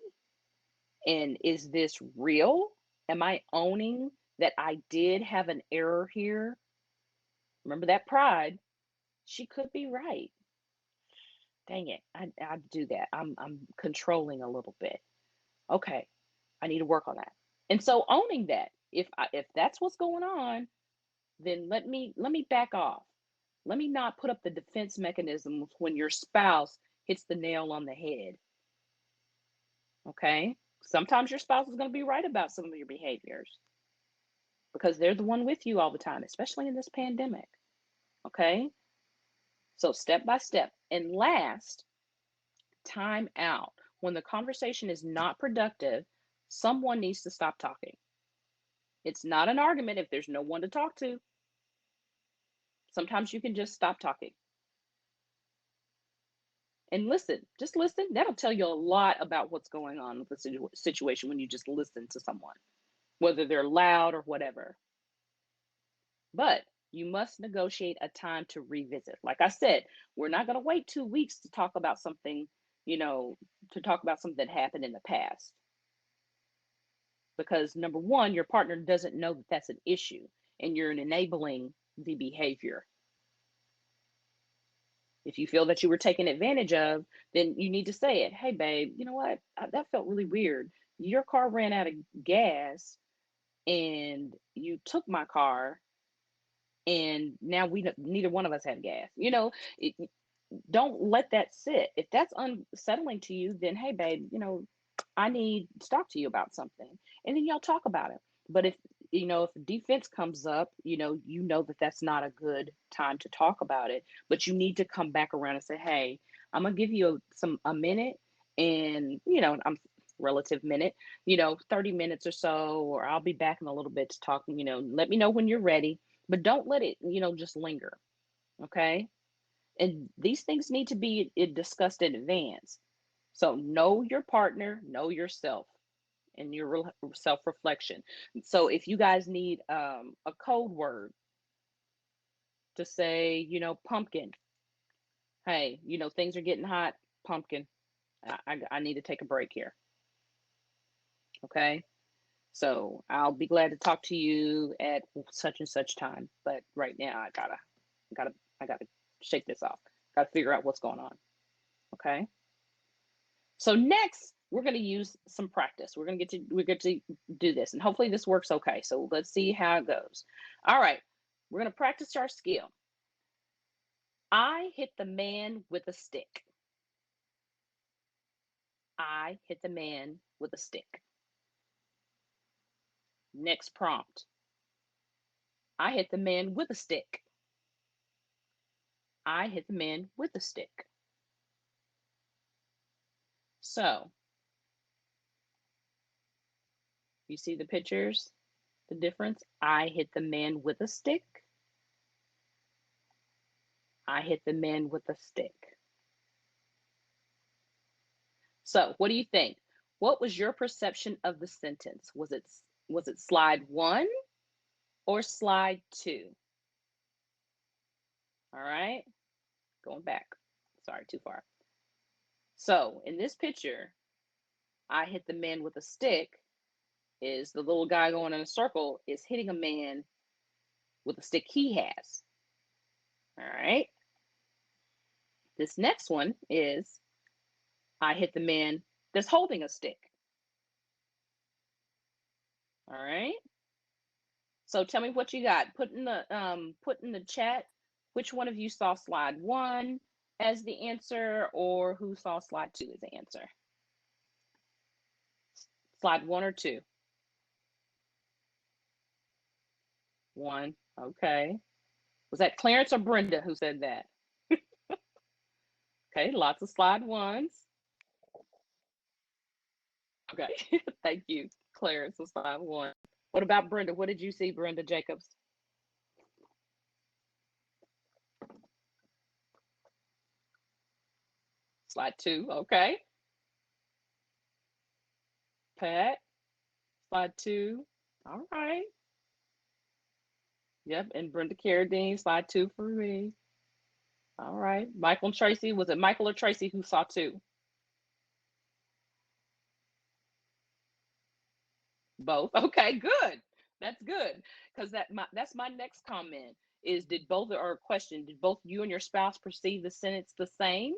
And is this real? Am I owning that I did have an error here? Remember that pride. She could be right. Dang it. I do that. I'm controlling a little bit. Okay. I need to work on that. And so owning that, if that's what's going on, then let me back off. Let me not put up the defense mechanisms when your spouse hits the nail on the head. Okay? Sometimes your spouse is going to be right about some of your behaviors because they're the one with you all the time, especially in this pandemic. Okay? So step by step. And last, time out. When the conversation is not productive, someone needs to stop talking. It's not an argument if there's no one to talk to. Sometimes you can just stop talking and listen. Just listen. That'll tell you a lot about what's going on with the situation when you just listen to someone, whether they're loud or whatever. But you must negotiate a time to revisit. Like I said, we're not going to wait 2 weeks to talk about something, you know, to talk about something that happened in the past. Because number one, your partner doesn't know that that's an issue and you're enabling the behavior. If you feel that you were taken advantage of, then you need to say it. Hey, babe, you know what? That felt really weird. Your car ran out of gas and you took my car, and now we neither one of us have gas. Don't let that sit. If that's unsettling to you, then hey, babe, I need to talk to you about something, and then y'all talk about it. But if defense comes up, you know that that's not a good time to talk about it. But you need to come back around and say, hey, I'm gonna give you a minute, and I'm relative minute, 30 minutes or so, or I'll be back in a little bit to talk. Let me know when you're ready. but don't let it, just linger. Okay. And these things need to be discussed in advance. So know your partner, know yourself, and your self reflection. So if you guys need a code word to say, pumpkin, hey, things are getting hot, pumpkin, I need to take a break here. Okay. So I'll be glad to talk to you at such and such time. But right now gotta, I gotta shake this off. Gotta figure out what's going on. Okay. So next, we're going to use some practice. We get to do this, and hopefully this works okay. So let's see how it goes. All right, we're going to practice our skill. I hit the man with a stick. I hit the man with a stick. Next prompt. I hit the man with a stick. I hit the man with a stick. So you see the pictures, the difference? I hit the man with a stick. I hit the man with a stick. So, what do you think? What was your perception of the sentence? Was it slide 1 or slide 2? All right, going back. Sorry, too far. So, in this picture, I hit the man with a stick is the little guy going in a circle is hitting a man with a stick he has. All right. This next one is I hit the man that's holding a stick. All right. So tell me what you got. Put in the chat which one of you saw slide 1 as the answer or who saw slide 2 as the answer. Slide 1 or 2? 1. Okay. Was that Clarence or Brenda who said that? Okay, lots of slide 1s. Okay. Thank you, Clarence, for slide 1. What about Brenda? What did you see, Brenda Jacobs? Slide 2. Okay. Pat, slide 2. All right. Yep. And Brenda Carradine, slide 2 for me. All right. Michael and Tracy. Was it Michael or Tracy who saw 2? Both. Okay, good. That's good. Because that's my next comment is did both or question, did both you and your spouse perceive the sentence the same?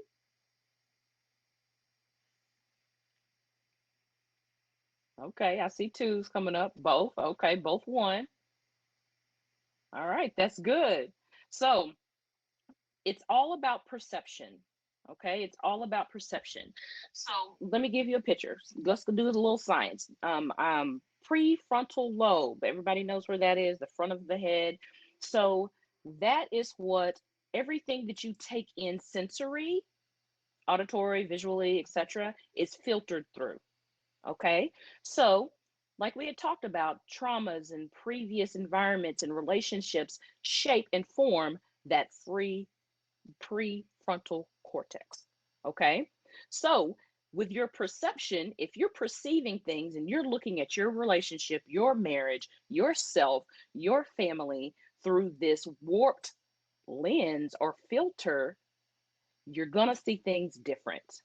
Okay, I see 2s coming up. Both. Okay, both 1. All right, that's good. So it's all about perception. Okay, it's all about perception. So let me give you a picture. Let's do a little science. Prefrontal lobe. Everybody knows where that is, the front of the head. So that is what everything that you take in sensory, auditory, visually, etc., is filtered through. Okay, so like we had talked about, traumas and previous environments and relationships shape and form that prefrontal cortex. Okay. So, with your perception, if you're perceiving things and you're looking at your relationship, your marriage, yourself, your family through this warped lens or filter, you're going to see things different.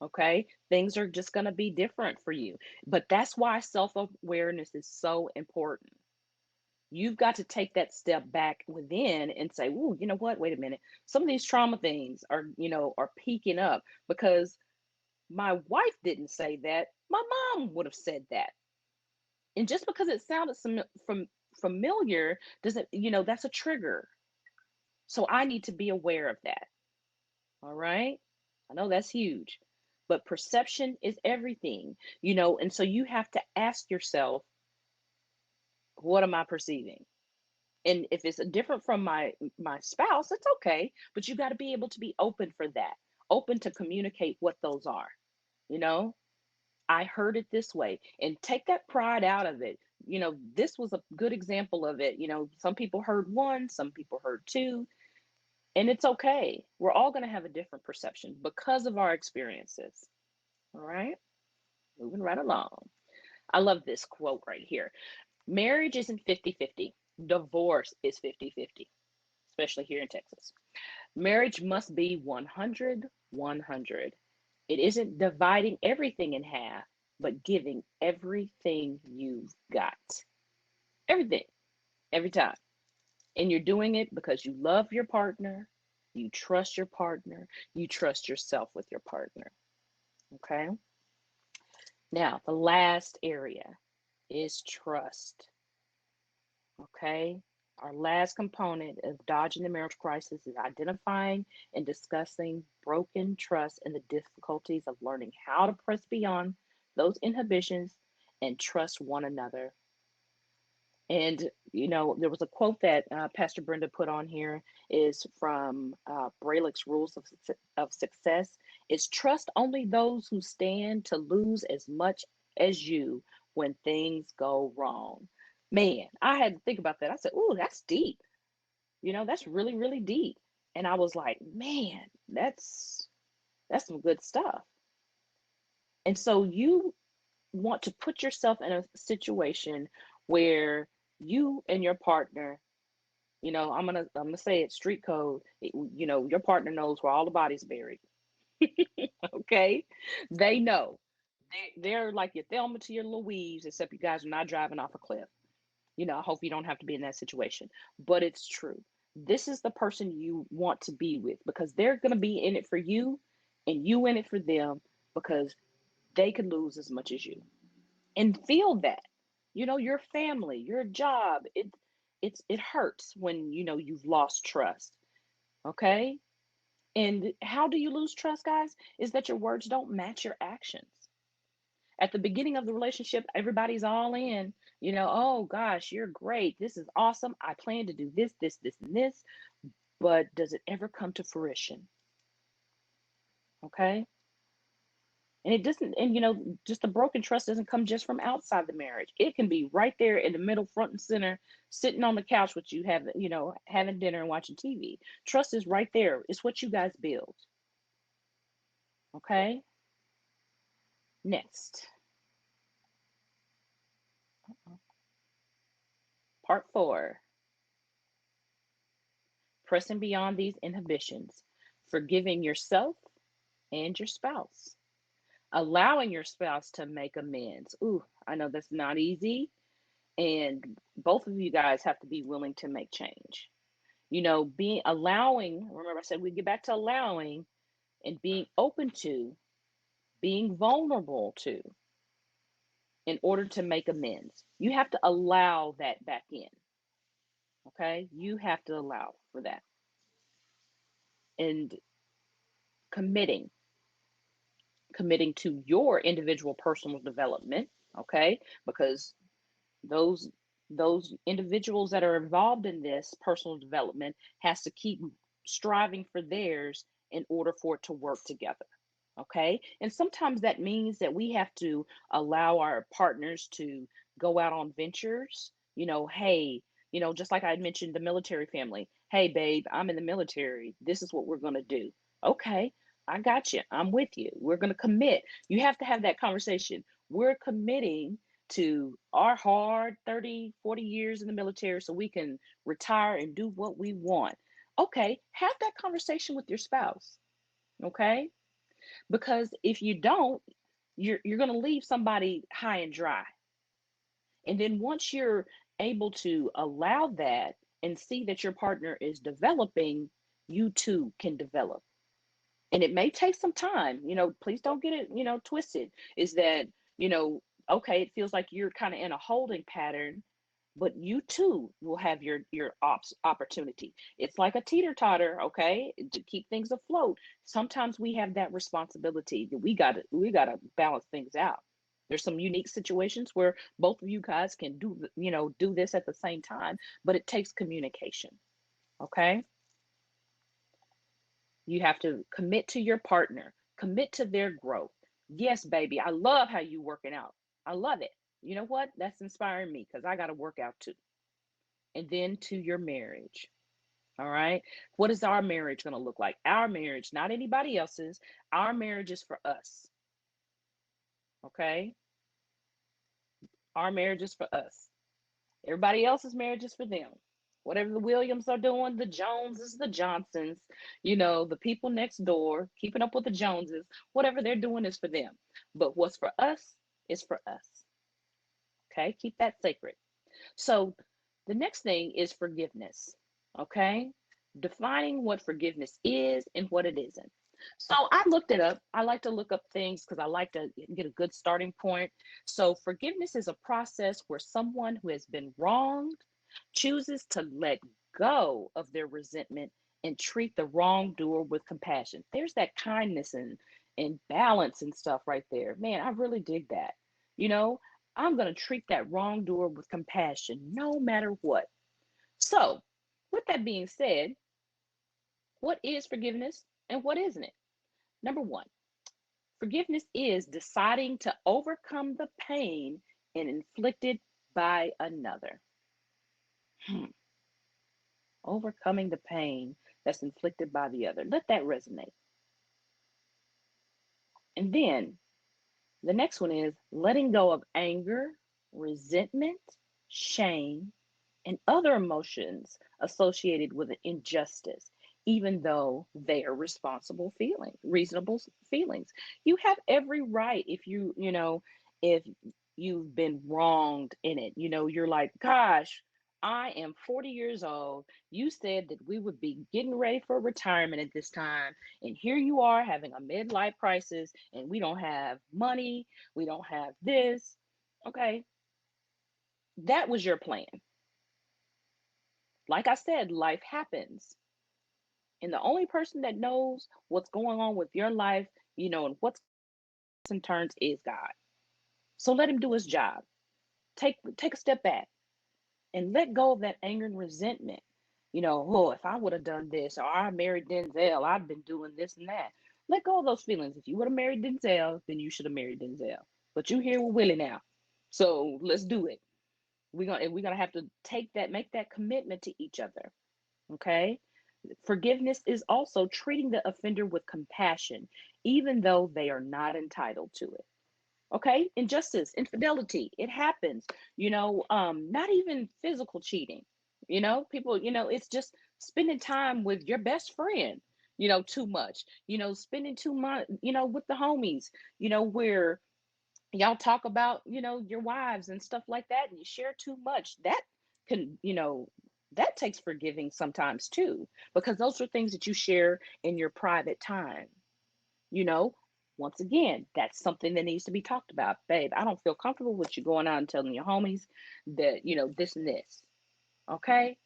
Okay. Things are just going to be different for you. But that's why self awareness is so important. You've got to take that step back within and say, "Ooh, you know what? Wait a minute. Some of these trauma things are peaking up because my wife didn't say that. My mom would have said that." And just because it sounded from familiar doesn't, that's a trigger. So I need to be aware of that. All right? I know that's huge. But perception is everything, and so you have to ask yourself, what am I perceiving? And if it's different from my spouse, it's okay, but you got to be able to be open for that, open to communicate what those are. you know I heard it this way, and take that pride out of it. this was a good example of it. Some people heard one, some people heard two, and it's okay. We're all going to have a different perception because of our experiences. All right, moving right along. I love this quote right here. Marriage isn't 50-50. Divorce is 50-50, especially here in Texas. Marriage must be 100-100. It isn't dividing everything in half, but giving everything you've got. Everything, every time. And you're doing it because you love your partner, you trust your partner, you trust yourself with your partner. Okay? Now, the last area is trust. Okay? Our last component of dodging the marriage crisis is identifying and discussing broken trust and the difficulties of learning how to press beyond those inhibitions and trust one another. And there was a quote that Pastor Brenda put on here is from Braylick's Rules of Success. Is trust only those who stand to lose as much as you when things go wrong. Man, I had to think about that. I said, "Ooh, that's deep. That's really, really deep." And I was like, "Man, that's some good stuff." And so you want to put yourself in a situation where you and your partner, I'm gonna say it street code. Your partner knows where all the bodies buried. Okay, they know. They're like your Thelma to your Louise, except you guys are not driving off a cliff. I hope you don't have to be in that situation, but it's true. This is the person you want to be with because they're gonna be in it for you, and you in it for them because they could lose as much as you. And feel that your family, your job, it hurts when you've lost trust. Okay. And how do you lose trust, guys? Is that your words don't match your actions. At the beginning of the relationship, everybody's all in. Oh gosh, you're great, this is awesome, I plan to do this and this. But does it ever come to fruition? Okay. And it doesn't, and just the broken trust doesn't come just from outside the marriage. It can be right there in the middle, front and center, sitting on the couch with you, having dinner and watching TV. Trust is right there. It's what you guys build. Okay. Next, part four, pressing beyond these inhibitions, forgiving yourself and your spouse, allowing your spouse to make amends. Ooh, I know that's not easy. And both of you guys have to be willing to make change. Being allowing, remember I said we get back to allowing and being open to, being vulnerable to, in order to make amends. You have to allow that back in. Okay. You have to allow for that. And committing, committing to your individual personal development. Okay. Because those those individuals that are involved in this personal development has to keep striving for theirs in order for it to work together. Okay. And sometimes that means that we have to allow our partners to go out on ventures. Hey, just like I mentioned, the military family. Hey, babe, I'm in the military. This is what we're going to do. Okay. I got you. I'm with you. We're going to commit. You have to have that conversation. We're committing to our hard 30, 40 years in the military so we can retire and do what we want. Okay. Have that conversation with your spouse. Okay. Because if you don't, you're going to leave somebody high and dry. And then once you're able to allow that and see that your partner is developing, you too can develop. And it may take some time. Please don't get it twisted. Is that you know okay, it feels like you're kind of in a holding pattern, but you too will have your opportunity. It's like a teeter totter. Okay, to keep things afloat, sometimes we have that responsibility that we got to balance things out. There's some unique situations where both of you guys can do this at the same time, but it takes communication. Okay. You have to commit to your partner, commit to their growth. Yes, baby, I love how you working out. I love it. You know what? That's inspiring me because I got to work out too. And then to your marriage. All right. What is our marriage going to look like? Our marriage, not anybody else's. Our marriage is for us. Okay. Our marriage is for us. Everybody else's marriage is for them. Whatever the Williams are doing, the Joneses, the Johnsons, the people next door, keeping up with the Joneses, whatever they're doing is for them. But what's for us is for us. Okay. Keep that sacred. So the next thing is forgiveness. Okay. Defining what forgiveness is and what it isn't. So I looked it up. I like to look up things because I like to get a good starting point. So forgiveness is a process where someone who has been wronged chooses to let go of their resentment and treat the wrongdoer with compassion. There's that kindness and balance and stuff right there. Man, I really dig that. You know, I'm going to treat that wrongdoer with compassion no matter what. So, with that being said, what is forgiveness and what isn't it? Number one, forgiveness is deciding to overcome the pain and inflicted by another. Hmm. Overcoming the pain that's inflicted by the other. Let that resonate. And then the next one is letting go of anger, resentment, shame, and other emotions associated with an injustice, even though they are responsible feelings, reasonable feelings. You have every right if if you've been wronged in it. You're like, gosh, I am 40 years old. You said that we would be getting ready for retirement at this time. And here you are having a midlife crisis, and we don't have money. We don't have this. Okay. That was your plan. Like I said, life happens. And the only person that knows what's going on with your life, and what's in turns is God. So let him do his job. Take a step back and let go of that anger and resentment. Oh, if I would have done this or I married Denzel, I'd been doing this and that. Let go of those feelings. If you would have married Denzel, then you should have married Denzel. But you here with Willie now. So let's do it. We're gonna have to make that commitment to each other. Okay. Forgiveness is also treating the offender with compassion, even though they are not entitled to it. Okay. Injustice, infidelity, it happens. Not even physical cheating. People, it's just spending time with your best friend, too much, spending too much, with the homies, where y'all talk about your wives and stuff like that and you share too much that can that takes forgiving sometimes too, because those are things that you share in your private time. you know Once again, that's something that needs to be talked about. Babe, I don't feel comfortable with you going out and telling your homies that this and this. Okay,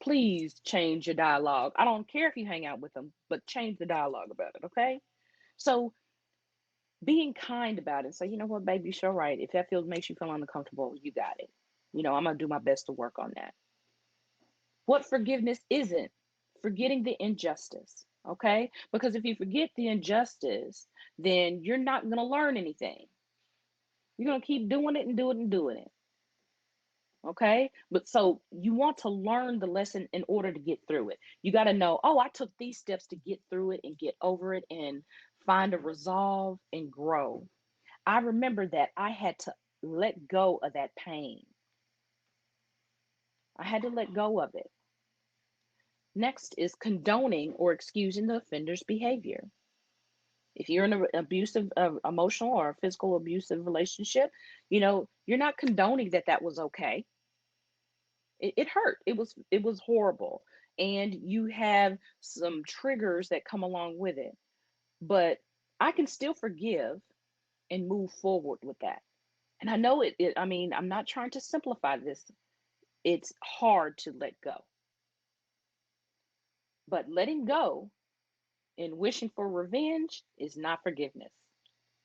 please change your dialogue. I don't care if you hang out with them, but change the dialogue about it. Okay. So being kind about it. Say, you know what, baby, you're right. If that feels makes you feel uncomfortable, you got it. I'm gonna do my best to work on that. What forgiveness isn't? Forgetting the injustice. Okay? Because if you forget the injustice, then you're not gonna learn anything. You're gonna keep doing it and doing it and doing it. Okay? But so you want to learn the lesson in order to get through it. You got to know, oh, I took these steps to get through it and get over it and find a resolve and grow. I remember that I had to let go of that pain. I had to let go of it. Next is condoning or excusing the offender's behavior. If you're in an abusive, emotional or physical abusive relationship, you're not condoning that was okay. It hurt. It was horrible, and you have some triggers that come along with it. But I can still forgive and move forward with that. And I know I mean, I'm not trying to simplify this. It's hard to let go. But letting go and wishing for revenge is not forgiveness.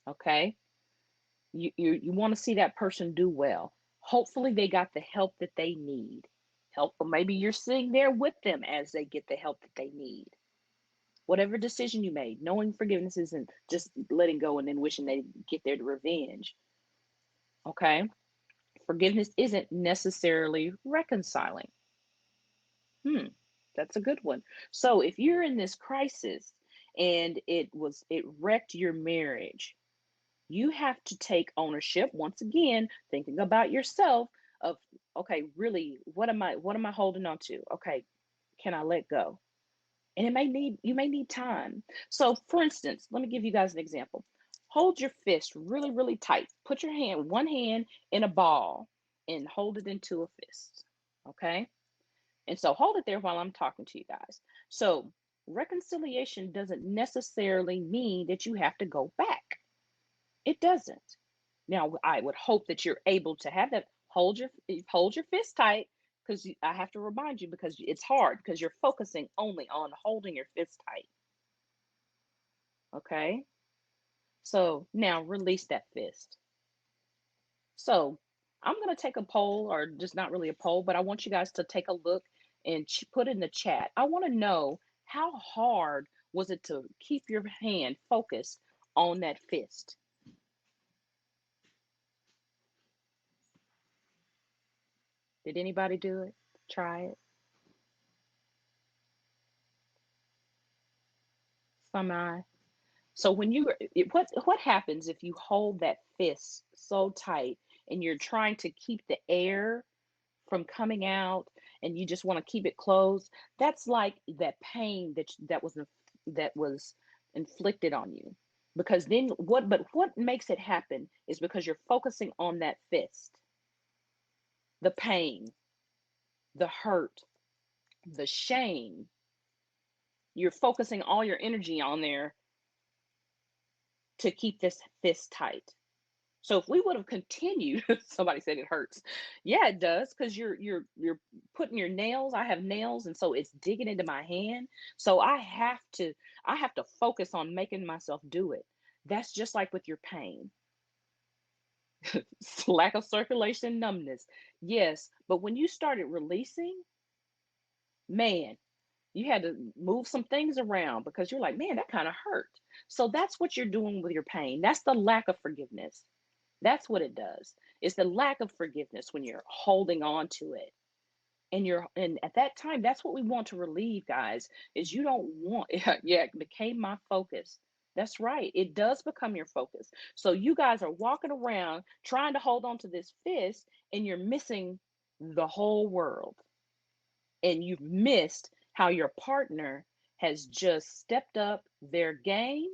Okay? You want to see that person do well. Hopefully they got the help that they need. Help, or maybe you're sitting there with them as they get the help that they need. Whatever decision you made, knowing forgiveness isn't just letting go and then wishing they get their revenge. Okay. Forgiveness isn't necessarily reconciling. Hmm, that's a good one. So if you're in this crisis and it wrecked your marriage, you have to take ownership once again, thinking about yourself of, okay, really, what am I holding on to? Okay, can I let go? And you may need time. So for instance, let me give you guys an example. Hold your fist really, really tight. Put your one hand in a ball and hold it into a fist. Okay? And so hold it there while I'm talking to you guys. So reconciliation doesn't necessarily mean that you have to go back. It doesn't. Now, I would hope that you're able to have that. Hold your fist tight, because I have to remind you, because it's hard because you're focusing only on holding your fist tight. Okay. So now release that fist. So I'm going to take a poll, or just not really a poll, but I want you guys to take a look and put in the chat. I want to know, how hard was it to keep your hand focused on that fist? Did anybody do it? Try it? Some eye. So when what happens if you hold that fist so tight and you're trying to keep the air from coming out, and you just want to keep it closed? That's like that pain that was inflicted on you. Because then what makes it happen is because you're focusing on that fist. The pain, the hurt, the shame. You're focusing all your energy on there to keep this fist tight. So if we would have continued, somebody said it hurts. Yeah, it does, because you're putting your nails. I have nails, and so it's digging into my hand. So I have to focus on making myself do it. That's just like with your pain. Lack of circulation, numbness. Yes, but when you started releasing, man, you had to move some things around because you're like, man, that kind of hurt. So that's what you're doing with your pain. That's the lack of forgiveness. That's what it does. It's the lack of forgiveness when you're holding on to it. And at that time, that's what we want to relieve, guys, is you don't want yeah, it became my focus. That's right. It does become your focus. So you guys are walking around trying to hold on to this fist, and you're missing the whole world. And you've missed how your partner has just stepped up their game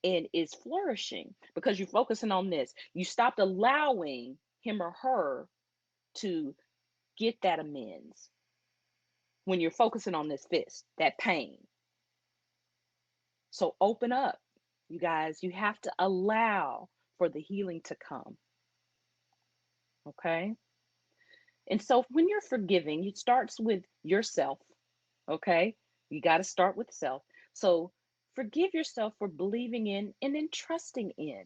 and is flourishing because you're focusing on this. You stopped allowing him or her to get that amends when you're focusing on this fist, that pain. So open up, you guys. You have to allow for the healing to come. Okay. And so when you're forgiving, it starts with yourself. Okay. You got to start with self. So forgive yourself for believing in and then trusting in.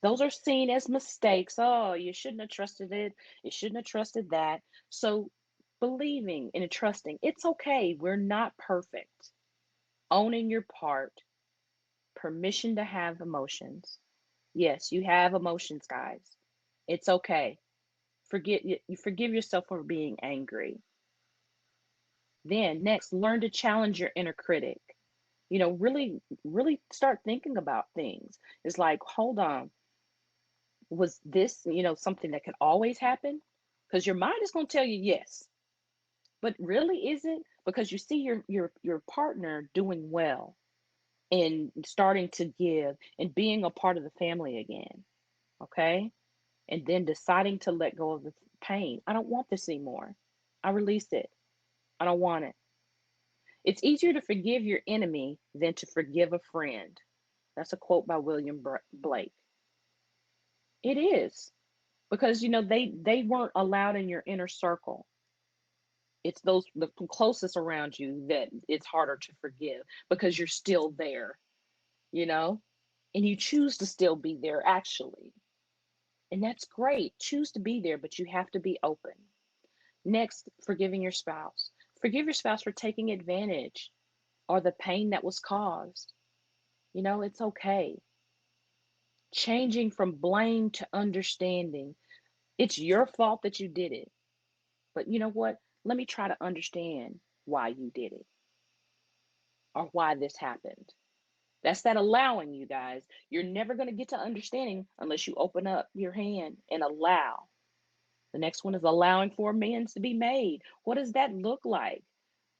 Those are seen as mistakes. Oh, you shouldn't have trusted it. You shouldn't have trusted that. So, believing and trusting, it's okay. We're not perfect. Owning your part, permission to have emotions. Yes, you have emotions, guys. It's okay. You forgive yourself for being angry. Then, next, learn to challenge your inner critic. Really, really start thinking about things. It's like, hold on, was this, something that could always happen? Because your mind is going to tell you yes, but really is it? Because you see your partner doing well and starting to give and being a part of the family again. Okay. And then deciding to let go of the pain. I don't want this anymore. I release it. I don't want it. It's easier to forgive your enemy than to forgive a friend. That's a quote by William Blake. It is, because they weren't allowed in your inner circle. It's those the closest around you that it's harder to forgive because you're still there, you know and you choose to still be there, actually. And that's great. Choose to be there, but you have to be open. Next, forgiving your spouse. Forgive your spouse for taking advantage or the pain that was caused. It's okay. changing from blame to understanding. It's your fault that you did it. But you know what? Let me try to understand why you did it or why this happened. That's that allowing, you guys. You're never going to get to understanding unless you open up your hand and allow. The next one is allowing for amends to be made. What does that look like?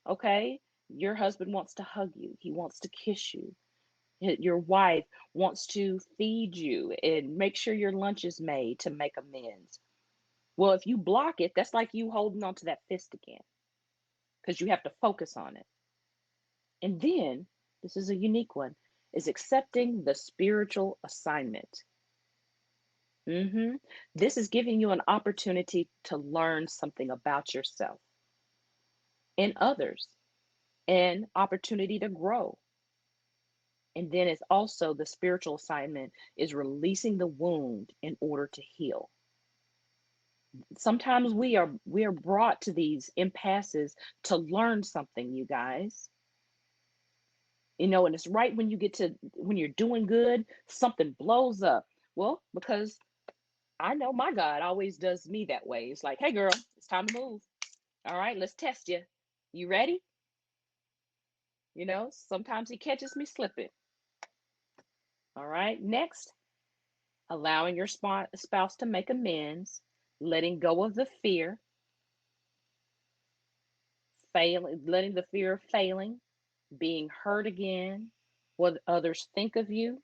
Okay. Your husband wants to hug you, he wants to kiss you. Your wife wants to feed you and make sure your lunch is made to make amends. Well, if you block it, that's like you holding on to that fist again because you have to focus on it. And then, this is a unique one, is accepting the spiritual assignment. hmm This is giving you an opportunity to learn something about yourself and others, and opportunity to grow. And then it's also the spiritual assignment is releasing the wound in order to heal. Sometimes we are brought to these impasses to learn something, you guys. And it's right when you get to when you're doing good, something blows up. Well, because I know my God always does me that way. It's like, hey girl, it's time to move. All right, let's test you. You ready? Sometimes he catches me slipping. All right, next, allowing your spouse to make amends, letting go of the fear, letting the fear of failing, being hurt again, what others think of you,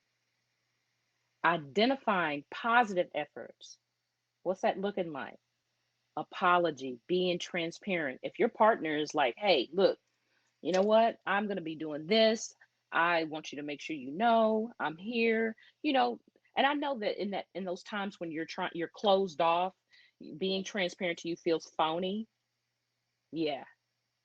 identifying positive efforts. What's that looking like? Apology, being transparent. If your partner is like, hey, look, you know what? I'm going to be doing this. I want you to make sure you know I'm here, you know. And I know that in those times when you're closed off, being transparent to you feels phony. Yeah,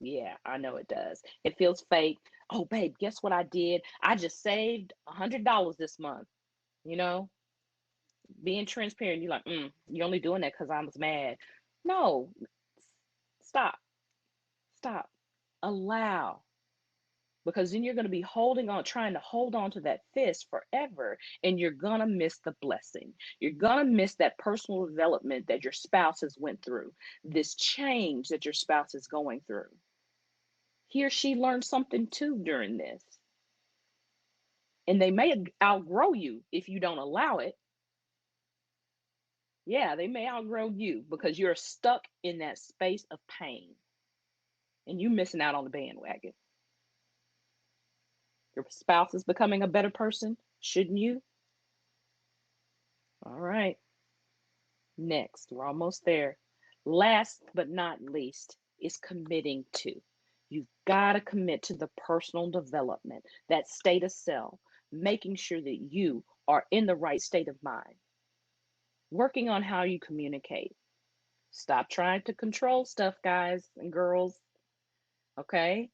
yeah, I know it does. It feels fake. Oh, babe, guess what I did? I just saved $100 this month. You know, being transparent, you're like, you're only doing that because I was mad. No, stop, stop. Allow, because then you're going to be holding on, trying to hold on to that fist forever, and you're going to miss the blessing. You're going to miss that personal development that your spouse has went through, this change that your spouse is going through. He or she learned something too during this, and they may outgrow you if you don't allow it. Yeah, they may outgrow you because you're stuck in that space of pain and you missing out on the bandwagon. Your spouse is becoming a better person, shouldn't you? All right. Next, we're almost there. Last but not least is committing to. You've got to commit to the personal development, that state of self, making sure that you are in the right state of mind, working on how you communicate. Stop trying to control stuff, guys and girls. Okay?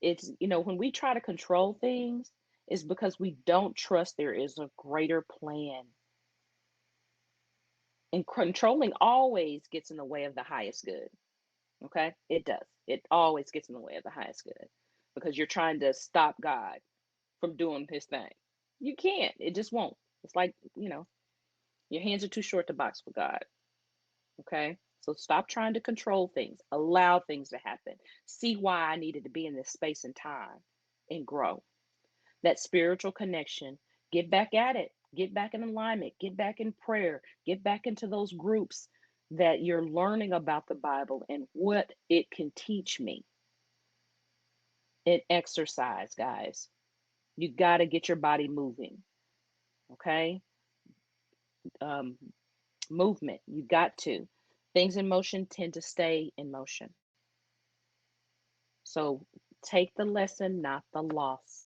When we try to control things, it's because we don't trust there is a greater plan. And controlling always gets in the way of the highest good. Okay? It does. It always gets in the way of the highest good because you're trying to stop God from doing his thing. You can't. It just won't. It's like, your hands are too short to box with God. Okay? So stop trying to control things. Allow things to happen. See why I needed to be in this space and time and grow. That spiritual connection, get back at it. Get back in alignment. Get back in prayer. Get back into those groups that you're learning about the Bible and what it can teach me. And exercise, guys. You got to get your body moving. Okay? Um, Movement. You got to. Things in motion tend to stay in motion. So take the lesson, not the loss.